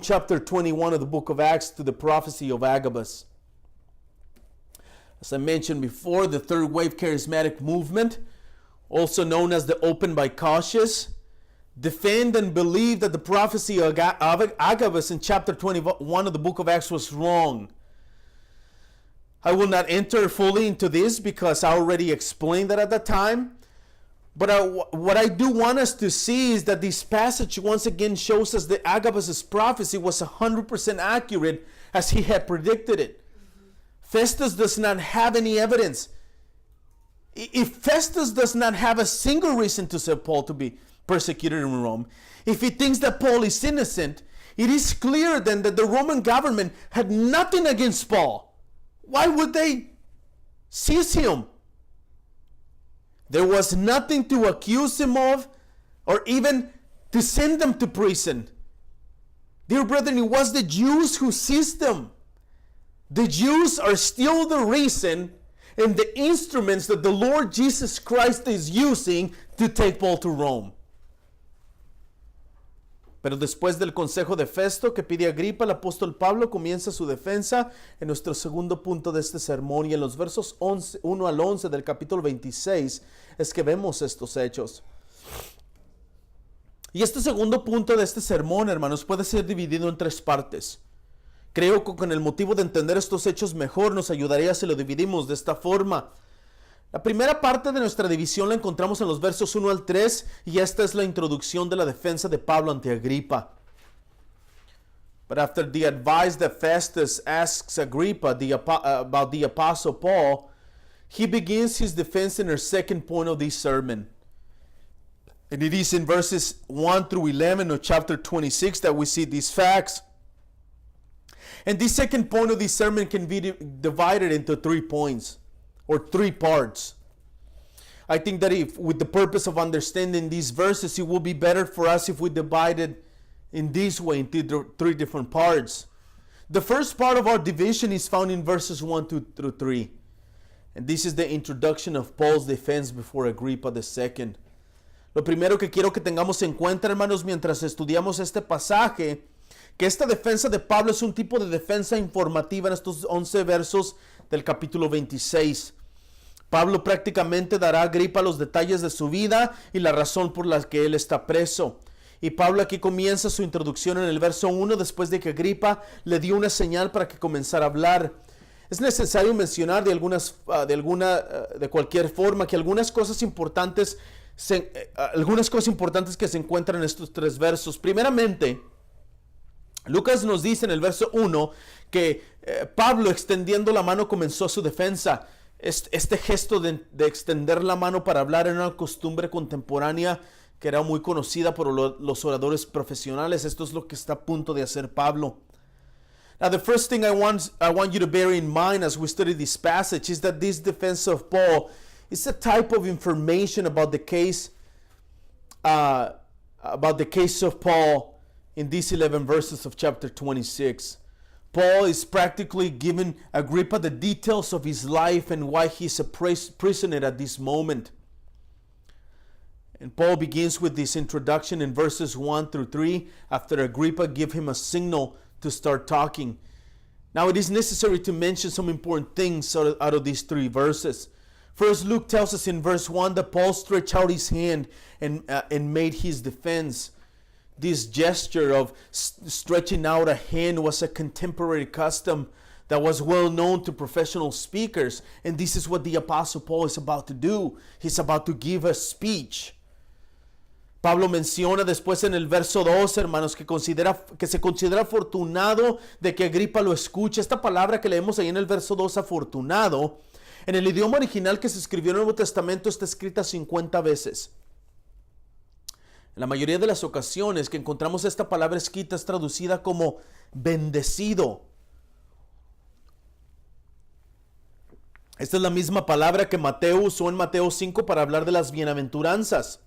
chapter 21 of the book of Acts, to the prophecy of Agabus. As I mentioned before, the third wave charismatic movement, also known as the Open by Cautious, defend and believe that the prophecy of Agabus in chapter 21 of the book of Acts was wrong. I will not enter fully into this because I already explained that at the time. But what I do want us to see is that this passage once again shows us that Agabus' prophecy was 100% accurate as he had predicted it. Festus does not have any evidence. If Festus does not have a single reason to say Paul to be persecuted in Rome, if he thinks that Paul is innocent, it is clear then that the Roman government had nothing against Paul. Why would they seize him? There was nothing to accuse him of or even to send them to prison. Dear brethren, it was the Jews who seized them. The Jews are still the reason and the instruments that the Lord Jesus Christ is using to take Paul to Rome. Pero después del consejo de Festo que pide Agripa, el apóstol Pablo comienza su defensa en nuestro segundo punto de este sermón, y en los versos 1 al 11 del capítulo 26 es que vemos estos hechos. Y este segundo punto de este sermón, hermanos, puede ser dividido en 3 partes. Creo que con el motivo de entender estos hechos mejor nos ayudaría si lo dividimos de esta forma. La primera parte de nuestra división la encontramos en los versos 1 al 3, y esta es la introducción de la defensa de Pablo ante Agripa. But after the advice that Festus asks Agrippa about the apostle Paul, he begins his defense in our second point of this sermon. And it is in verses 1 through 11 of chapter 26 that we see these facts. And this second point of this sermon can be divided into 3 points, or 3 parts. I think that if, with the purpose of understanding these verses, it will be better for us if we divide it in this way into 3 different parts. The first part of our division is found in verses 1 through 3. And this is the introduction of Paul's defense before Agrippa II. Lo primero que quiero que tengamos en cuenta, hermanos, mientras estudiamos este pasaje, que esta defensa de Pablo es un tipo de defensa informativa en estos 11 versos del capítulo 26. Pablo prácticamente dará a Agripa los detalles de su vida y la razón por la que él está preso. Y Pablo aquí comienza su introducción en el verso 1 después de que Agripa le dio una señal para que comenzara a hablar. Es necesario mencionar de cualquier forma que algunas cosas importantes que se encuentran en estos tres versos. Primeramente, Lucas nos dice en el verso 1 que Pablo, extendiendo la mano, comenzó su defensa. Este gesto de extender la mano para hablar era una costumbre contemporánea que era muy conocida por los oradores profesionales. Esto es lo que está a punto de hacer Pablo. Now, the first thing I want you to bear in mind as we study this passage is that this defense of Paul is a type of information about the case of Paul in these 11 verses of chapter 26. Paul is practically giving Agrippa the details of his life and why he's a prisoner at this moment. And Paul begins with this introduction in verses 1 through 3 after Agrippa gave him a signal to start talking. Now it is necessary to mention some important things out of these three verses. First, Luke tells us in verse 1 that Paul stretched out his hand and made his defense. This gesture of stretching out a hand was a contemporary custom that was well known to professional speakers. And this is what the Apostle Paul is about to do. He's about to give a speech. Pablo menciona después en el verso 2, hermanos, que se considera afortunado de que Agripa lo escuche. Esta palabra que leemos ahí en el verso 2, afortunado, en el idioma original que se escribió en el Nuevo Testamento está escrita 50 veces. En la mayoría de las ocasiones que encontramos esta palabra escrita es traducida como bendecido. Esta es la misma palabra que Mateo usó en Mateo 5 para hablar de las bienaventuranzas.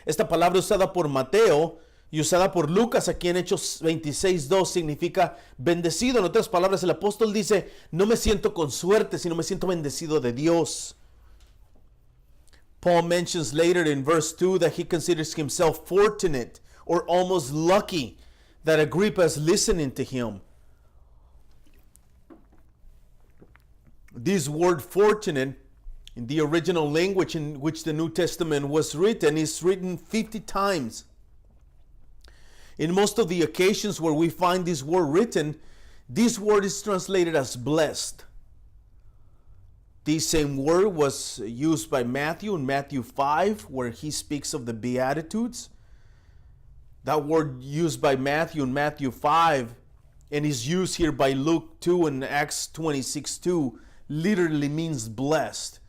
Esta palabra usada por Mateo y usada por Lucas aquí en Hechos 26:2 significa bendecido. En otras palabras, el apóstol dice, no me siento con suerte, sino me siento bendecido de Dios. Paul mentions later in verse 2 that he considers himself fortunate or almost lucky that Agrippa is listening to him. This word fortunate in the original language in which the New Testament was written is written 50 times. In most of the occasions where we find this word written, this word is translated as blessed. This same word was used by Matthew in Matthew 5, where he speaks of the Beatitudes. That word used by Matthew in Matthew 5 and is used here by Luke 2 and Acts 26:2 literally means blessed.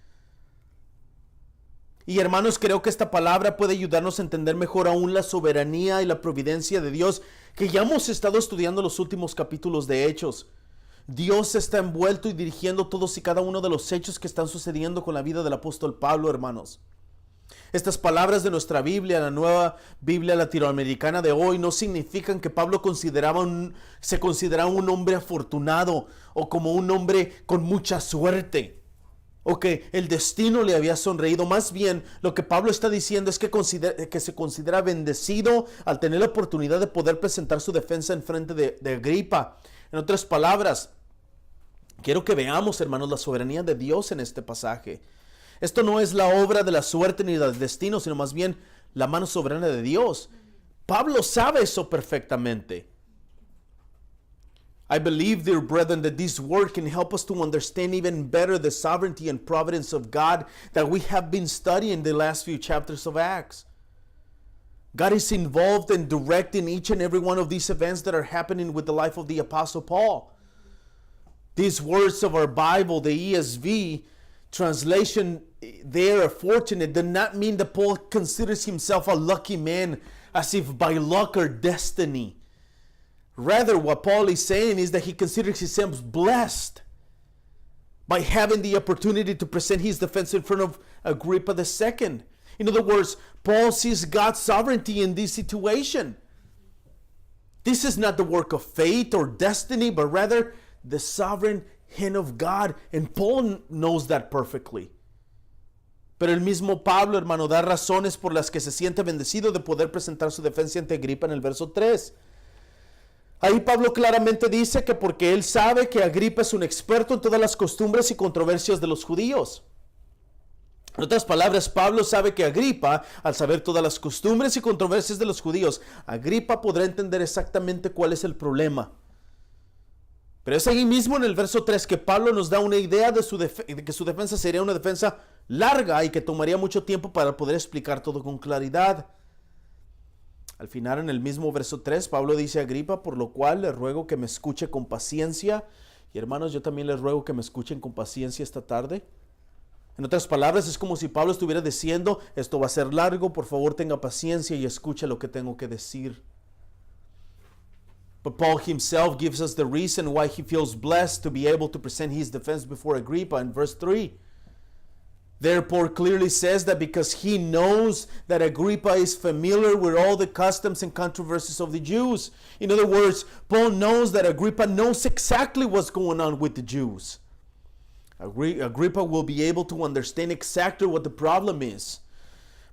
Y hermanos, creo que esta palabra puede ayudarnos a entender mejor aún la soberanía y la providencia de Dios que ya hemos estado estudiando los últimos capítulos de Hechos. Dios está envuelto y dirigiendo todos y cada uno de los hechos que están sucediendo con la vida del apóstol Pablo, hermanos. Estas palabras de nuestra Biblia, la nueva Biblia latinoamericana de hoy, no significan que Pablo se consideraba un hombre afortunado o como un hombre con mucha suerte, o que el destino le había sonreído. Más bien, lo que Pablo está diciendo es que se considera bendecido al tener la oportunidad de poder presentar su defensa en frente de Agripa. En otras palabras, quiero que veamos, hermanos, la soberanía de Dios en este pasaje. Esto no es la obra de la suerte ni del destino, sino más bien la mano soberana de Dios. Pablo sabe eso perfectamente. I believe, dear brethren, that this word can help us to understand even better the sovereignty and providence of God that we have been studying the last few chapters of Acts. God is involved in directing each and every one of these events that are happening with the life of the Apostle Paul. These words of our Bible, the ESV translation there, fortunate, did not mean that Paul considers himself a lucky man as if by luck or destiny. Rather, what Paul is saying is that he considers himself blessed by having the opportunity to present his defense in front of Agrippa II. In other words, Paul sees God's sovereignty in this situation. This is not the work of fate or destiny, but rather the sovereign hand of God. And Paul knows that perfectly. Pero el mismo Pablo, hermano, da razones por las que se siente bendecido de poder presentar su defensa ante Agripa en el verso 3. Ahí Pablo claramente dice que porque él sabe que Agripa es un experto en todas las costumbres y controversias de los judíos. En otras palabras, Pablo sabe que Agripa, al saber todas las costumbres y controversias de los judíos, Agripa podrá entender exactamente cuál es el problema. Pero es ahí mismo en el verso 3 que Pablo nos da una idea de que su defensa sería una defensa larga y que tomaría mucho tiempo para poder explicar todo con claridad. Al final, en el mismo verso 3, Pablo dice a Agripa, por lo cual le ruego que me escuche con paciencia. Y hermanos, yo también les ruego que me escuchen con paciencia esta tarde. En otras palabras, es como si Pablo estuviera diciendo, esto va a ser largo, por favor tenga paciencia y escuche lo que tengo que decir. But Paul himself gives us the reason why he feels blessed to be able to present his defense before Agrippa in verse 3. There, Paul clearly says that because he knows that Agrippa is familiar with all the customs and controversies of the Jews. In other words, Paul knows that Agrippa knows exactly what's going on with the Jews. Agrippa will be able to understand exactly what the problem is.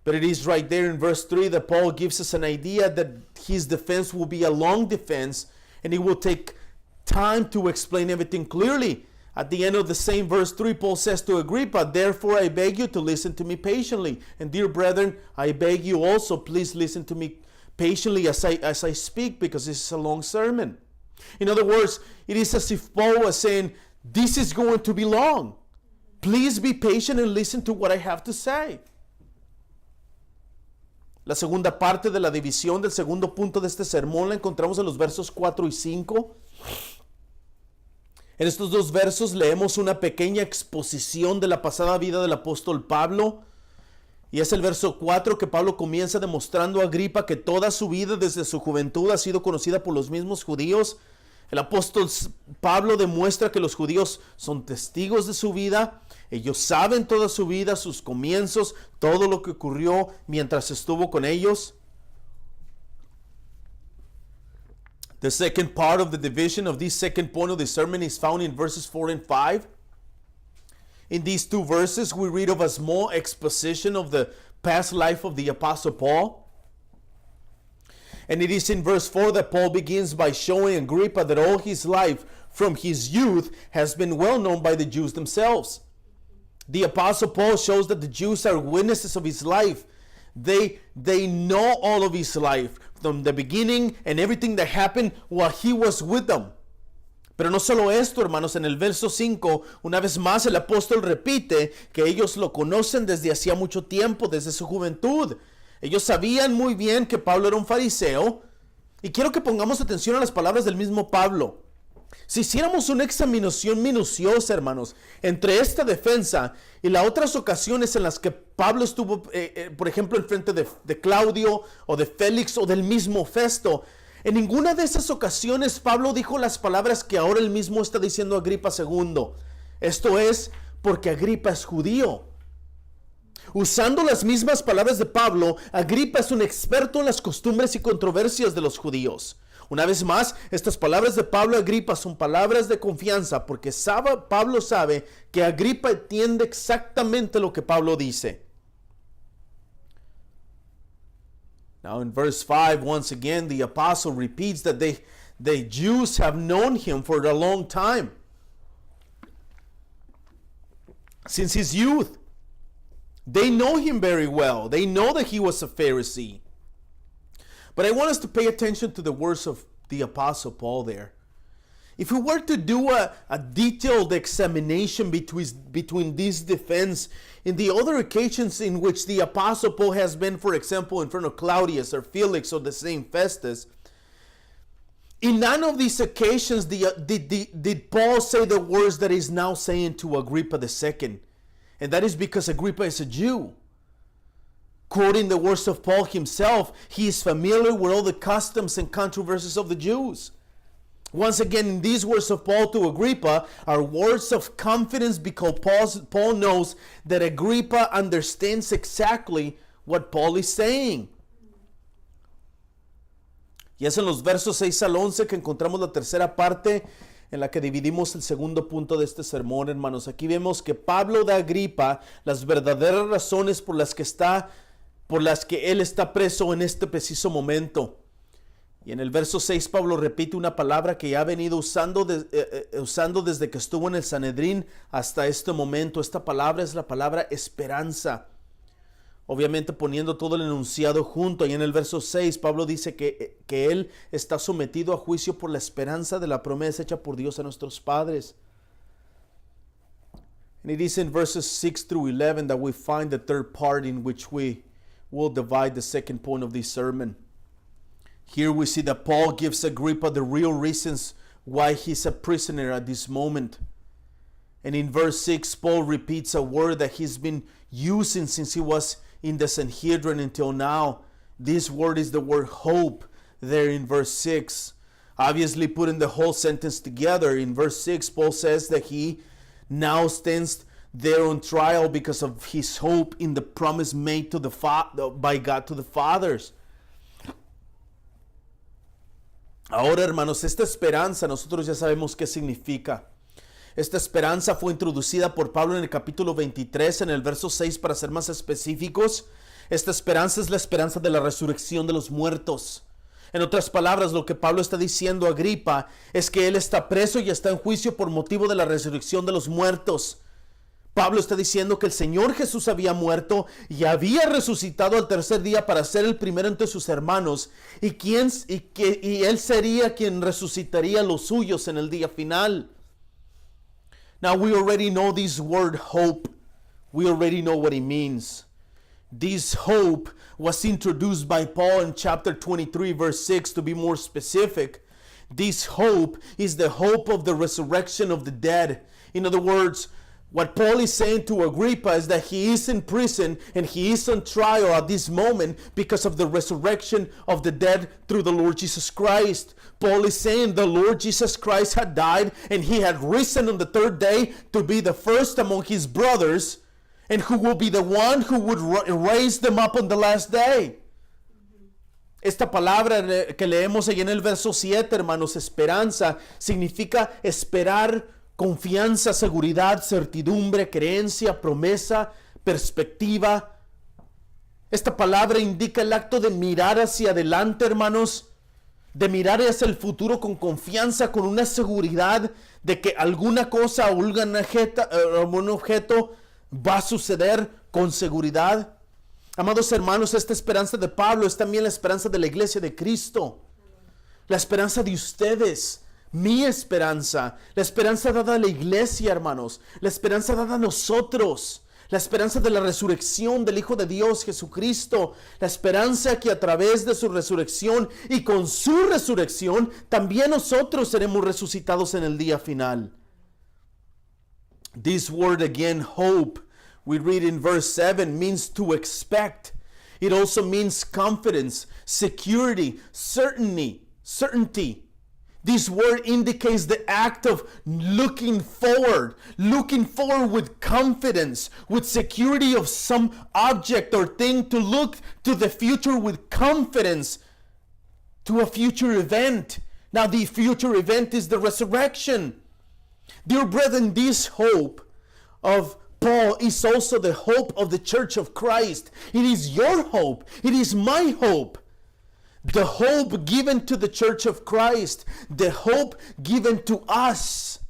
But it is right there in verse 3 that Paul gives us an idea that his defense will be a long defense and it will take time to explain everything clearly. At the end of the same verse 3, Paul says to Agrippa, therefore I beg you to listen to me patiently. And dear brethren, I beg you also, please listen to me patiently as I speak, because this is a long sermon. In other words, it is as if Paul was saying, this is going to be long. Please be patient and listen to what I have to say. La segunda parte de la división del segundo punto de este sermón la encontramos en los versos 4 y 5. En estos dos versos leemos una pequeña exposición de la pasada vida del apóstol Pablo. Y es el verso 4 que Pablo comienza demostrando a Agripa que toda su vida desde su juventud ha sido conocida por los mismos judíos. El apóstol Pablo demuestra que los judíos son testigos de su vida. Ellos saben toda su vida, sus comienzos, todo lo que ocurrió mientras estuvo con ellos. The second part of the division of this second point of the sermon is found in verses 4 and 5. In these two verses, we read of a small exposition of the past life of the Apostle Paul. And it is in verse 4 that Paul begins by showing Agrippa that all his life from his youth has been well known by the Jews themselves. The Apostle Paul shows that the Jews are witnesses of his life. They know all of his life from the beginning and everything that happened while he was with them. Pero no solo esto, hermanos, en el verso 5, una vez más el apóstol repite que ellos lo conocen desde hacía mucho tiempo, desde su juventud. Ellos sabían muy bien que Pablo era un fariseo. Y quiero que pongamos atención a las palabras del mismo Pablo. Si hiciéramos una examinación minuciosa, hermanos, entre esta defensa y las otras ocasiones en las que Pablo estuvo, por ejemplo, en frente de Claudio o de Félix o del mismo Festo, en ninguna de esas ocasiones Pablo dijo las palabras que ahora él mismo está diciendo a Agripa II. Esto es porque Agripa es judío. Usando las mismas palabras de Pablo, Agripa es un experto en las costumbres y controversias de los judíos. Una vez más, estas palabras de Pablo a Agripa son palabras de confianza porque Pablo sabe que Agripa entiende exactamente lo que Pablo dice. Now in verse 5, once again, the apostle repeats that the Jews have known him for a long time. Since his youth. They know him very well. They know that he was a Pharisee. But I want us to pay attention to the words of the Apostle Paul there. If we were to do a detailed examination between this defense in the other occasions in which the Apostle Paul has been, for example, in front of Claudius or Felix or the same Festus, in none of these occasions did Paul say the words that he's now saying to Agrippa II. And that is because Agrippa is a Jew. Quoting the words of Paul himself, he is familiar with all the customs and controversies of the Jews. Once again, in these words of Paul to Agrippa are words of confidence because Paul knows that Agrippa understands exactly what Paul is saying. Y es en los versos 6 al 11 que encontramos la tercera parte en la que dividimos el segundo punto de este sermón, hermanos. Aquí vemos que Pablo da a Agripa las verdaderas razones por las que él está preso en este preciso momento. Y en el verso 6 Pablo repite una palabra que ya ha venido usando desde que estuvo en el Sanedrín hasta este momento. Esta palabra es la palabra esperanza. Obviamente poniendo todo el enunciado junto. Y en el verso 6 Pablo dice que él está sometido a juicio por la esperanza de la promesa hecha por Dios a nuestros padres. And it is in verses 6 through 11 that we find the third part in which we will divide the second point of this sermon. Here we see that Paul gives Agrippa the real reasons why he's a prisoner at this moment. And in verse 6, Paul repeats a word that he's been using since he was in the Sanhedrin until now. This word is the word hope there in verse 6. Obviously putting the whole sentence together, in verse 6, Paul says that he now stands there on trial because of his hope in the promise made to by God to the fathers. Ahora, hermanos, esta esperanza nosotros ya sabemos qué significa. Esta esperanza fue introducida por Pablo en el capítulo 23, en el verso 6 para ser más específicos. Esta esperanza es la esperanza de la resurrección de los muertos. En otras palabras, lo que Pablo está diciendo a Agripa es que él está preso y está en juicio por motivo de la resurrección de los muertos. Pablo está diciendo que el Señor Jesús había muerto y había resucitado al tercer día para ser el primero entre sus hermanos y él sería quien resucitaría a los suyos en el día final. Now we already know this word hope. We already know what it means. This hope was introduced by Paul in chapter 23 verse 6 to be more specific. This hope is the hope of the resurrection of the dead. In other words, what Paul is saying to Agrippa is that he is in prison and he is on trial at this moment because of the resurrection of the dead through the Lord Jesus Christ. Paul is saying the Lord Jesus Christ had died and he had risen on the third day to be the first among his brothers and who will be the one who would raise them up on the last day. Esta palabra que leemos ahí en el verso 7, hermanos, esperanza, significa esperar, confianza, seguridad, certidumbre, creencia, promesa, perspectiva. Esta palabra indica el acto de mirar hacia adelante, hermanos, de mirar hacia el futuro con confianza, con una seguridad de que alguna cosa o algún objeto va a suceder con seguridad. Amados hermanos, esta esperanza de Pablo es también la esperanza de la iglesia de Cristo. La esperanza de ustedes, mi esperanza, la esperanza dada a la iglesia, hermanos, la esperanza dada a nosotros, la esperanza de la resurrección del Hijo de Dios, Jesucristo, la esperanza que a través de su resurrección y con su resurrección, también nosotros seremos resucitados en el día final. This word again, hope, we read in verse 7, means to expect. It also means confidence, security, certainty. This word indicates the act of looking forward with confidence, with security of some object or thing, to look to the future with confidence, to a future event. Now the future event is the resurrection. Dear brethren, this hope of Paul is also the hope of the church of Christ. It is your hope. It is my hope. The hope given to the church of Christ. The hope given to us.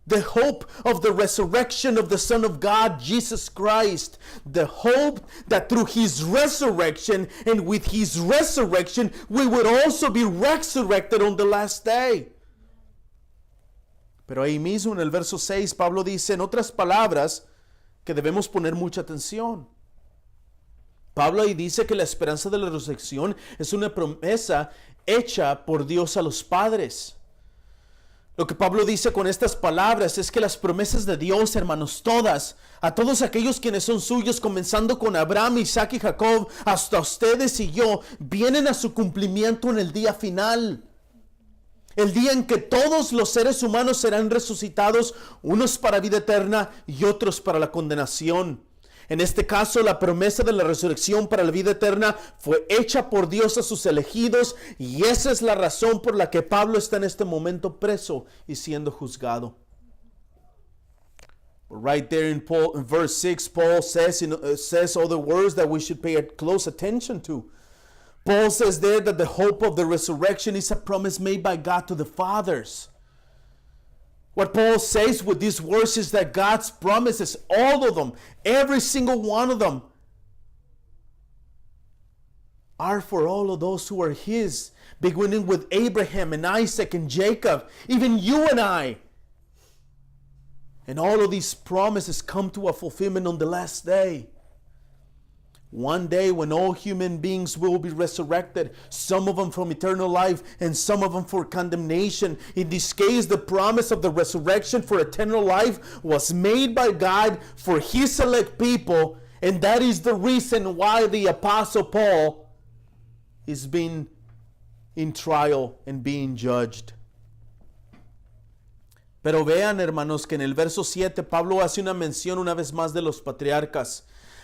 The hope of the resurrection of the Son of God, Jesus Christ. The hope that through His resurrection and with His resurrection, we would also be resurrected on the last day. Pero ahí mismo en el verso 6, Pablo dice, en otras palabras, que debemos poner mucha atención. Pablo ahí dice que la esperanza de la resurrección es una promesa hecha por Dios a los padres. Lo que Pablo dice con estas palabras es que las promesas de Dios, hermanos, todas, a todos aquellos quienes son suyos, comenzando con Abraham, Isaac y Jacob, hasta ustedes y yo, vienen a su cumplimiento en el día final. El día en que todos los seres humanos serán resucitados, unos para vida eterna y otros para la condenación. En este caso, la promesa de la resurrección para la vida eterna fue hecha por Dios a sus elegidos, y esa es la razón por la que Pablo está en este momento preso y siendo juzgado. Right there in verse 6, Paul says other words that we should pay close attention to. Paul says there that the hope of the resurrection is a promise made by God to the fathers. What Paul says with these words is that God's promises, all of them, every single one of them, are for all of those who are His, beginning with Abraham and Isaac and Jacob, even you and I. And all of these promises come to a fulfillment on the last day. One day when all human beings will be resurrected, some of them from eternal life and some of them for condemnation. In this case, the promise of the resurrection for eternal life was made by God for His select people, and that is the reason why the Apostle Paul is being in trial and being judged. Pero vean, hermanos, que en el verso 7 Pablo hace una mención una vez más de los patriarcas.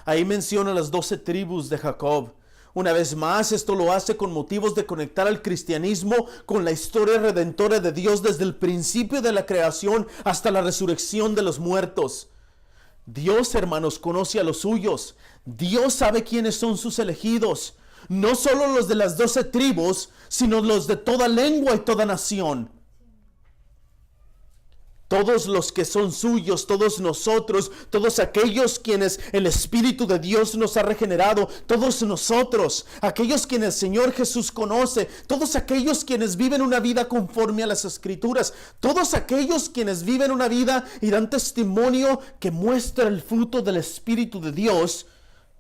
Ahí menciona las 12 tribus de Jacob. Una vez más, esto lo hace con motivos de conectar al cristianismo con la historia redentora de Dios desde el principio de la creación hasta la resurrección de los muertos. Dios, hermanos, conoce a los suyos. Dios sabe quiénes son sus elegidos. No solo los de las 12 tribus, sino los de toda lengua y toda nación. Todos los que son suyos, todos nosotros, todos aquellos quienes el Espíritu de Dios nos ha regenerado, todos nosotros, aquellos quienes el Señor Jesús conoce, todos aquellos quienes viven una vida conforme a las Escrituras, todos aquellos quienes viven una vida y dan testimonio que muestra el fruto del Espíritu de Dios.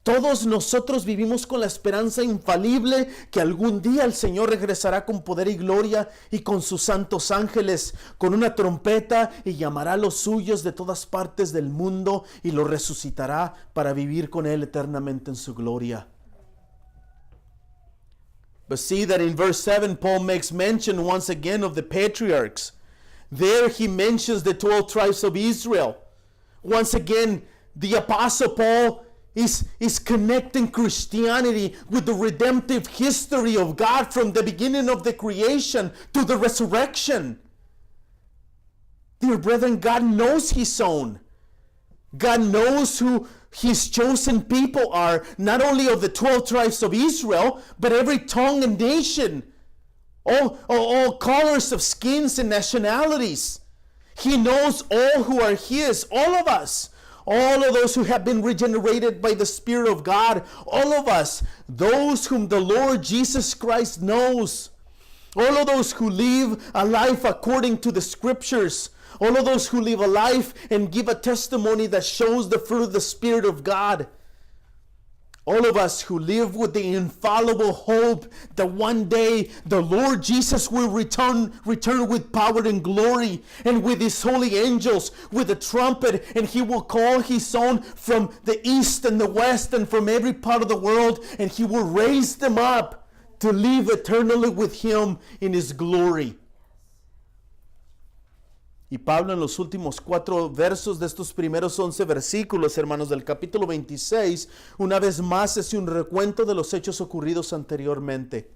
Todos nosotros vivimos con la esperanza infalible que algún día el Señor regresará con poder y gloria y con sus santos ángeles, con una trompeta, y llamará a los suyos de todas partes del mundo y los resucitará para vivir con Él eternamente en su gloria. But see that in verse 7 Paul makes mention once again of the patriarchs. There he mentions the 12 tribes of Israel. Once again, the Apostle Paul is connecting Christianity with the redemptive history of God from the beginning of the creation to the resurrection. Dear brethren, God knows His own. God knows who His chosen people are, not only of the 12 tribes of Israel, but every tongue and nation, all colors of skins and nationalities. He knows all who are His, all of us. All of those who have been regenerated by the Spirit of God, all of us, those whom the Lord Jesus Christ knows, all of those who live a life according to the Scriptures, all of those who live a life and give a testimony that shows the fruit of the Spirit of God, all of us who live with the infallible hope that one day the Lord Jesus will return with power and glory, and with His holy angels, with a trumpet, and He will call His own from the east and the west and from every part of the world, and He will raise them up to live eternally with Him in His glory. Y Pablo en los últimos 4 versos de estos primeros 11 versículos, hermanos, del capítulo 26, una vez más hace un recuento de los hechos ocurridos anteriormente.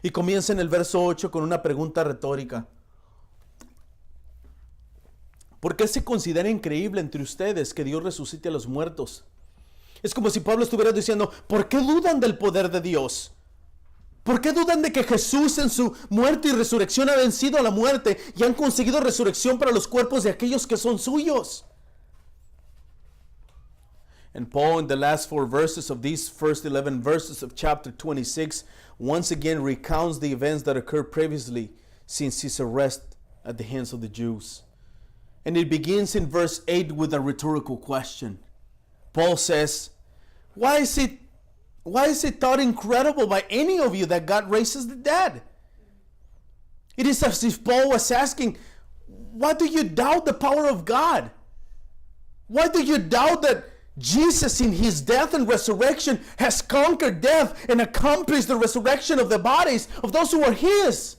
Y comienza en el verso 8 con una pregunta retórica. ¿Por qué se considera increíble entre ustedes que Dios resucite a los muertos? Es como si Pablo estuviera diciendo, ¿por qué dudan del poder de Dios? ¿Por qué dudan de que Jesús en su muerte y resurrección ha vencido a la muerte y han conseguido resurrección para los cuerpos de aquellos que son suyos? And Paul, in the last 4 verses of these first 11 verses of chapter 26, once again recounts the events that occurred previously since his arrest at the hands of the Jews. And it begins in verse 8 with a rhetorical question. Paul says, Why is it thought incredible by any of you that God raises the dead? It is as if Paul was asking, why do you doubt the power of God? Why do you doubt that Jesus in His death and resurrection has conquered death and accomplished the resurrection of the bodies of those who are His?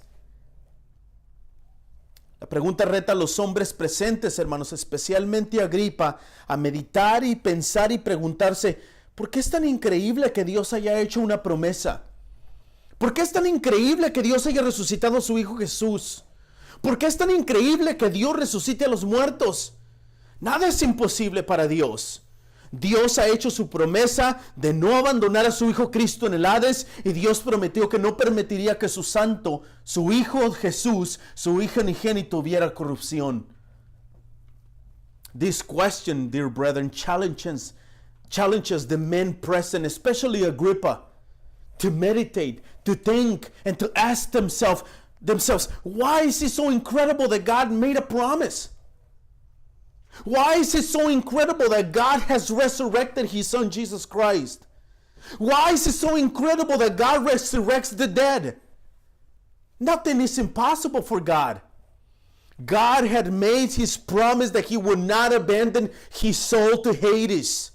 La pregunta reta a los hombres presentes, hermanos, especialmente a Agripa, a meditar y pensar y preguntarse, ¿por qué es tan increíble que Dios haya hecho una promesa? ¿Por qué es tan increíble que Dios haya resucitado a su Hijo Jesús? ¿Por qué es tan increíble que Dios resucite a los muertos? Nada es imposible para Dios. Dios ha hecho su promesa de no abandonar a su Hijo Cristo en el Hades, y Dios prometió que no permitiría que su santo, su Hijo Jesús, su Hijo unigénito, viera corrupción. This question, dear brethren, challenges the men present, especially Agrippa, to meditate, to think, and to ask themselves, why is it so incredible that God made a promise? Why is it so incredible that God has resurrected His Son Jesus Christ? Why is it so incredible that God resurrects the dead? Nothing is impossible for God. God had made His promise that He would not abandon His soul to Hades,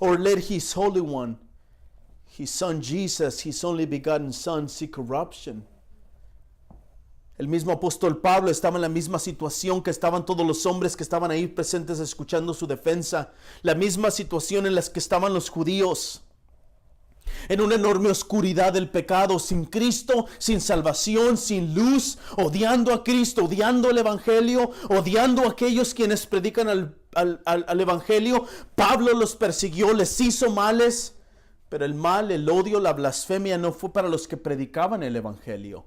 or let His Holy One, His Son Jesus, His only begotten Son, see corruption. El mismo apóstol Pablo estaba en la misma situación que estaban todos los hombres que estaban ahí presentes escuchando su defensa. La misma situación en la que estaban los judíos. En una enorme oscuridad del pecado, sin Cristo, sin salvación, sin luz, odiando a Cristo, odiando el Evangelio, odiando a aquellos quienes predican al Evangelio. Pablo los persiguió, les hizo males, pero el mal, el odio, la blasfemia no fue para los que predicaban el Evangelio.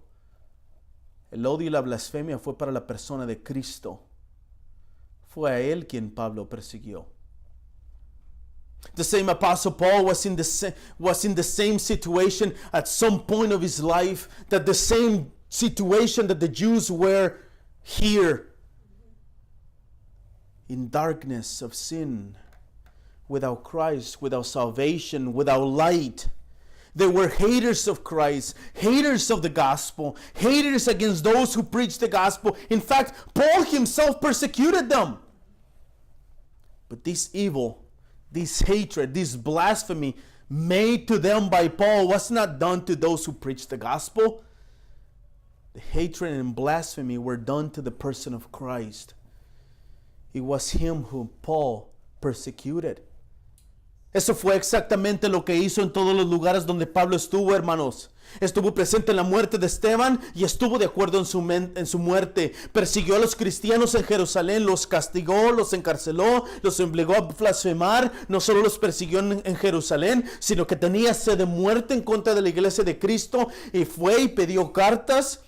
El odio y la blasfemia fue para la persona de Cristo. Fue a Él quien Pablo persiguió. The same Apostle Paul was in the same situation at some point of his life, that the same situation that the Jews were here, in darkness of sin, without Christ, without salvation, without light. They were haters of Christ, haters of the gospel, haters against those who preach the gospel. In fact, Paul himself persecuted them. But this evil, this hatred, this blasphemy made to them by Paul was not done to those who preach the gospel. The hatred and blasphemy were done to the person of Christ. It was Him whom Paul persecuted. Eso fue exactamente lo que hizo en todos los lugares donde Pablo estuvo, hermanos. Estuvo presente en la muerte de Esteban y estuvo de acuerdo en su muerte. Persiguió a los cristianos en Jerusalén, los castigó, los encarceló, los obligó a blasfemar. No solo los persiguió en Jerusalén, sino que tenía sed de muerte en contra de la iglesia de Cristo, y fue y pidió cartas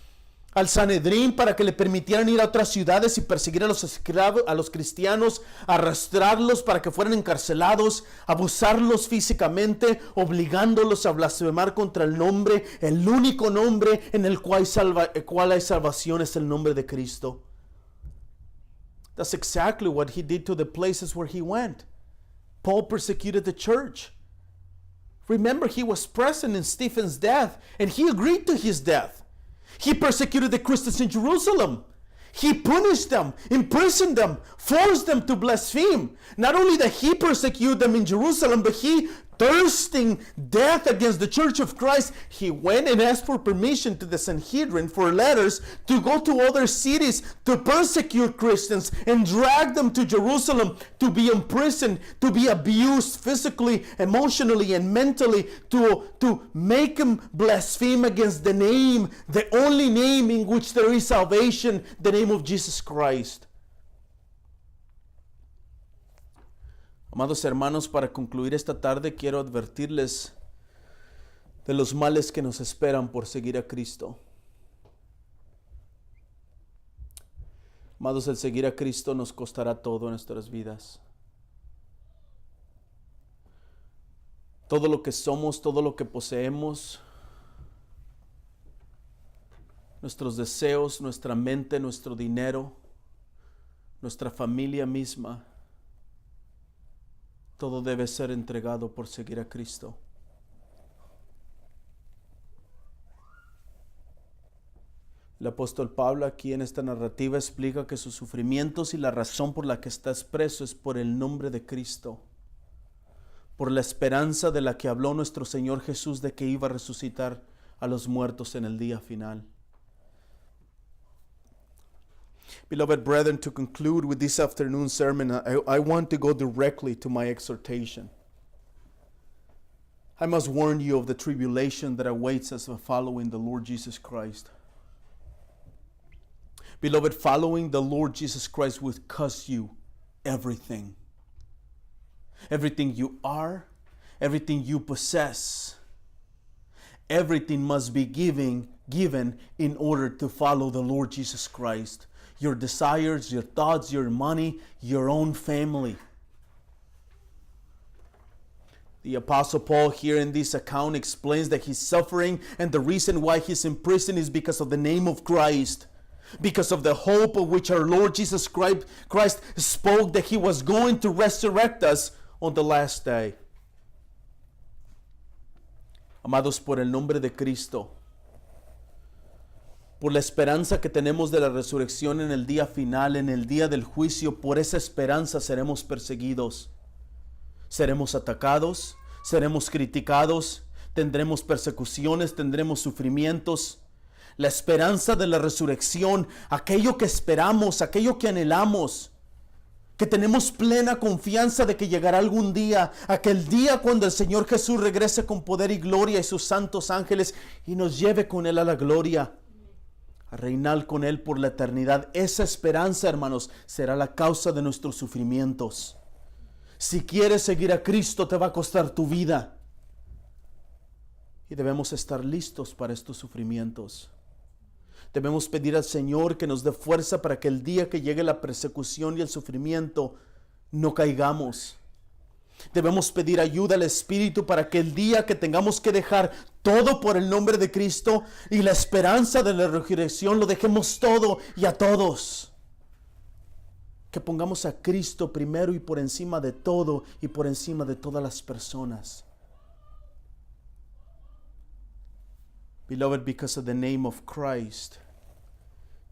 al Sanedrín para que le permitieran ir a otras ciudades y perseguir a los esclavos, a los cristianos, arrastrarlos para que fueran encarcelados, abusarlos físicamente, obligándolos a blasfemar contra el nombre, el único nombre en el cual hay salvación, es el nombre de Cristo. That's exactly what he did to the places where he went. Paul persecuted the church. Remember, he was present in Stephen's death, and he agreed to his death. He persecuted the Christians in Jerusalem. He punished them, imprisoned them, forced them to blaspheme. Not only that he persecuted them in Jerusalem, but he, thirsting death against the church of Christ, he went and asked for permission to the Sanhedrin for letters to go to other cities to persecute Christians and drag them to Jerusalem to be imprisoned, to be abused physically, emotionally, and mentally, to make them blaspheme against the name, the only name in which there is salvation, the name of Jesus Christ. Amados hermanos, para concluir esta tarde, quiero advertirles de los males que nos esperan por seguir a Cristo. Amados, el seguir a Cristo nos costará todo en nuestras vidas. Todo lo que somos, todo lo que poseemos, nuestros deseos, nuestra mente, nuestro dinero, nuestra familia misma, todo debe ser entregado por seguir a Cristo. El apóstol Pablo aquí en esta narrativa explica que sus sufrimientos y la razón por la que está preso es por el nombre de Cristo, por la esperanza de la que habló nuestro Señor Jesús de que iba a resucitar a los muertos en el día final. Beloved brethren, to conclude with this afternoon sermon, I want to go directly to my exhortation. I must warn you of the tribulation that awaits us for following the Lord Jesus Christ. Beloved, following the Lord Jesus Christ will cost you everything. everything you are, everything you possess, everything must be given in order to follow the Lord Jesus Christ. Your desires, your thoughts, your money, your own family. The Apostle Paul here in this account explains that he's suffering, and the reason why he's in prison is because of the name of Christ. Because of the hope of which our Lord Jesus Christ spoke that he was going to resurrect us on the last day. Amados, por el nombre de Cristo, por la esperanza que tenemos de la resurrección en el día final, en el día del juicio, por esa esperanza seremos perseguidos, seremos atacados, seremos criticados, tendremos persecuciones, tendremos sufrimientos. La esperanza de la resurrección, aquello que esperamos, aquello que anhelamos, que tenemos plena confianza de que llegará algún día, aquel día cuando el Señor Jesús regrese con poder y gloria y sus santos ángeles y nos lleve con Él a la gloria, a reinar con Él por la eternidad. Esa esperanza, hermanos, será la causa de nuestros sufrimientos. Si quieres seguir a Cristo, te va a costar tu vida. Y debemos estar listos para estos sufrimientos. Debemos pedir al Señor que nos dé fuerza para que el día que llegue la persecución y el sufrimiento no caigamos. Debemos pedir ayuda al Espíritu para que el día que tengamos que dejar todo por el nombre de Cristo y la esperanza de la resurrección, lo dejemos todo y a todos. Que pongamos a Cristo primero y por encima de todo y por encima de todas las personas. Beloved, because of the name of Christ,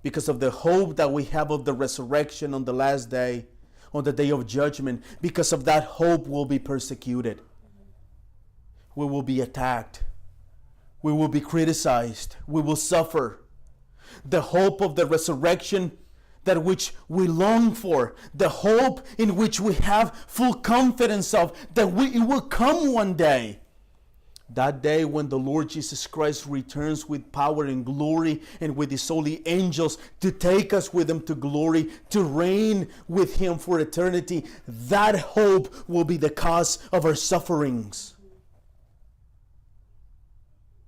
because of the hope that we have of the resurrection on the last day, on the day of judgment, because of that hope we'll be persecuted. We will be attacked. We will be criticized. We will suffer. The hope of the resurrection that which we long for, the hope in which we have full confidence of, that it will come one day. That day when the Lord Jesus Christ returns with power and glory and with his holy angels to take us with him to glory, to reign with him for eternity, that hope will be the cause of our sufferings.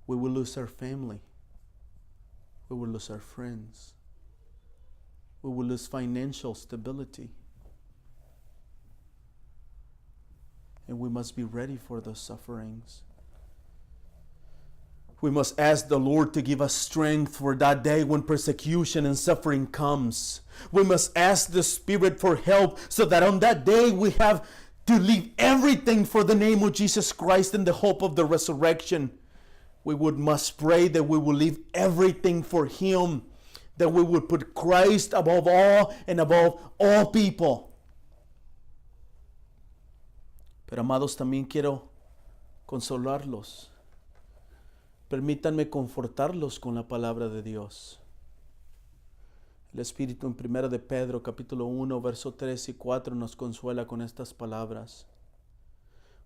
We will lose our family. We will lose our friends. We will lose financial stability. And we must be ready for those sufferings. We must ask the Lord to give us strength for that day when persecution and suffering comes. We must ask the Spirit for help so that on that day we have to leave everything for the name of Jesus Christ and the hope of the resurrection. We must pray that we will leave everything for Him, that we would put Christ above all and above all people. Pero amados, también quiero consolarlos. Permítanme confortarlos con la palabra de Dios. El Espíritu en 1 de Pedro, capítulo 1, verso 3 y 4 nos consuela con estas palabras.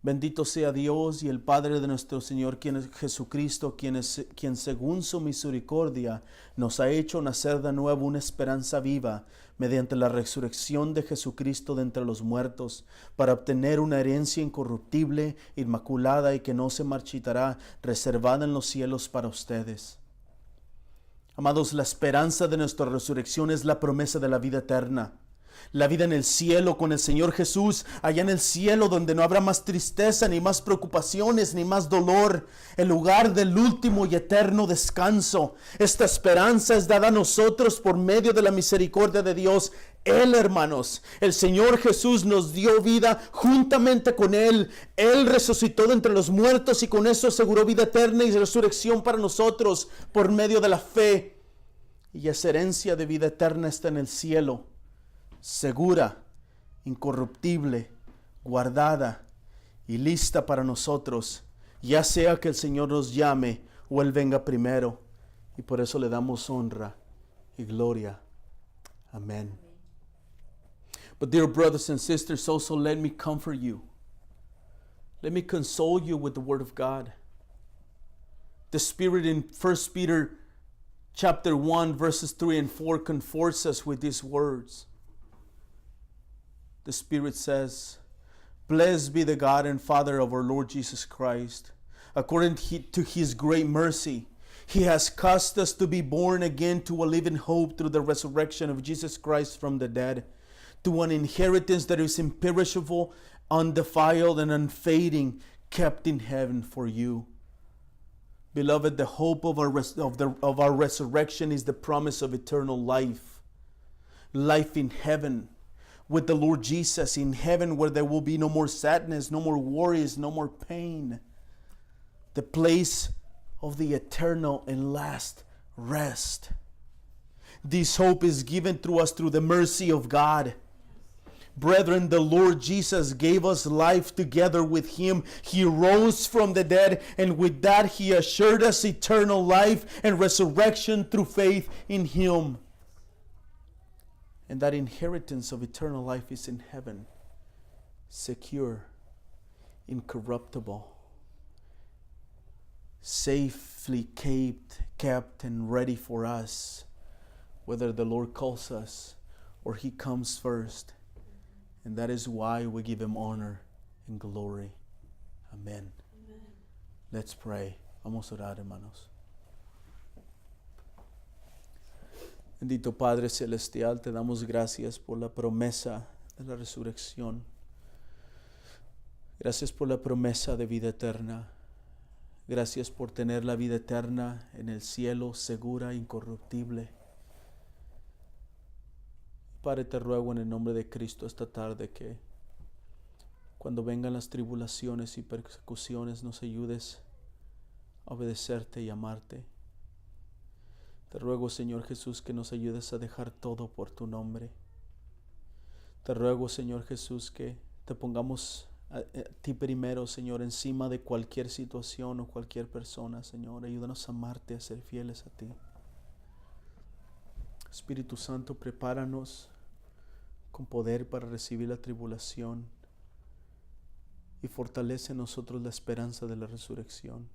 Bendito sea Dios y el Padre de nuestro Señor Jesucristo, quien según su misericordia nos ha hecho nacer de nuevo una esperanza viva mediante la resurrección de Jesucristo de entre los muertos, para obtener una herencia incorruptible, inmaculada y que no se marchitará, reservada en los cielos para ustedes. Amados, la esperanza de nuestra resurrección es la promesa de la vida eterna. La vida en el cielo con el Señor Jesús, allá en el cielo donde no habrá más tristeza, ni más preocupaciones, ni más dolor, el lugar del último y eterno descanso. Esta esperanza es dada a nosotros por medio de la misericordia de Dios. Él, hermanos, el Señor Jesús nos dio vida juntamente con Él. Él resucitó de entre los muertos y con eso aseguró vida eterna y resurrección para nosotros por medio de la fe. Y esa herencia de vida eterna está en el cielo, segura, incorruptible, guardada y lista para nosotros, ya sea que el Señor nos llame o Él venga primero. Y por eso le damos honra y gloria. Amén. But dear brothers and sisters, also let me comfort you. Let me console you with the Word of God. The Spirit in 1 Peter chapter 1 verses 3 and 4 comforts us with these words. The Spirit says, Blessed be the God and Father of our Lord Jesus Christ. According to His great mercy, He has caused us to be born again to a living hope through the resurrection of Jesus Christ from the dead, to an inheritance that is imperishable, undefiled, and unfading, kept in heaven for you. Beloved, the hope of our resurrection is the promise of eternal life. Life in heaven with the Lord Jesus, in heaven where there will be no more sadness, no more worries, no more pain. The place of the eternal and last rest. This hope is given to us through the mercy of God. Brethren, the Lord Jesus gave us life together with Him. He rose from the dead, and with that He assured us eternal life and resurrection through faith in Him. And that inheritance of eternal life is in heaven, secure, incorruptible, safely kept and ready for us, whether the Lord calls us or He comes first. And that is why we give Him honor and glory. Amen. Amen. Let's pray. Vamos a orar, hermanos. Bendito Padre Celestial, te damos gracias por la promesa de la resurrección. Gracias por la promesa de vida eterna. Gracias por tener la vida eterna en el cielo, segura, incorruptible. Padre, te ruego en el nombre de Cristo esta tarde que cuando vengan las tribulaciones y persecuciones nos ayudes a obedecerte y amarte. Te ruego, Señor Jesús, que nos ayudes a dejar todo por tu nombre. Te ruego, Señor Jesús, que te pongamos a ti primero, Señor, encima de cualquier situación o cualquier persona, Señor. Ayúdanos a amarte, a ser fieles a ti. Espíritu Santo, prepáranos con poder para recibir la tribulación y fortalece en nosotros la esperanza de la resurrección.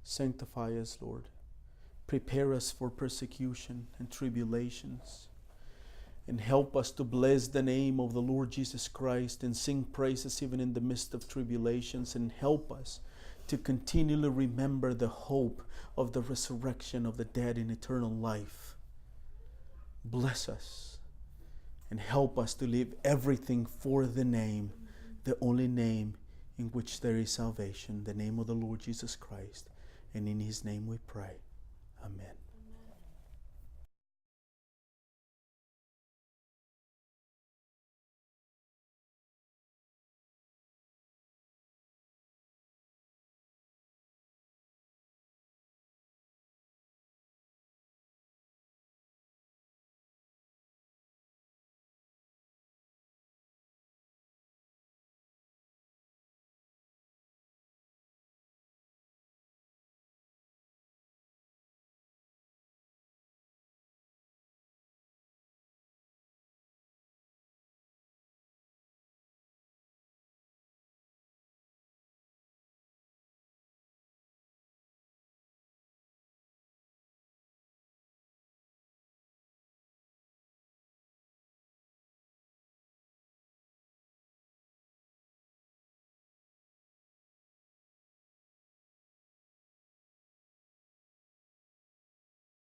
Sanctify us, Lord. Prepare us for persecution and tribulations, and help us to bless the name of the Lord Jesus Christ and sing praises even in the midst of tribulations, and help us to continually remember the hope of the resurrection of the dead in eternal life. Bless us and help us to live everything for the name, the only name in which there is salvation, the name of the Lord Jesus Christ. And in His name we pray. Amen.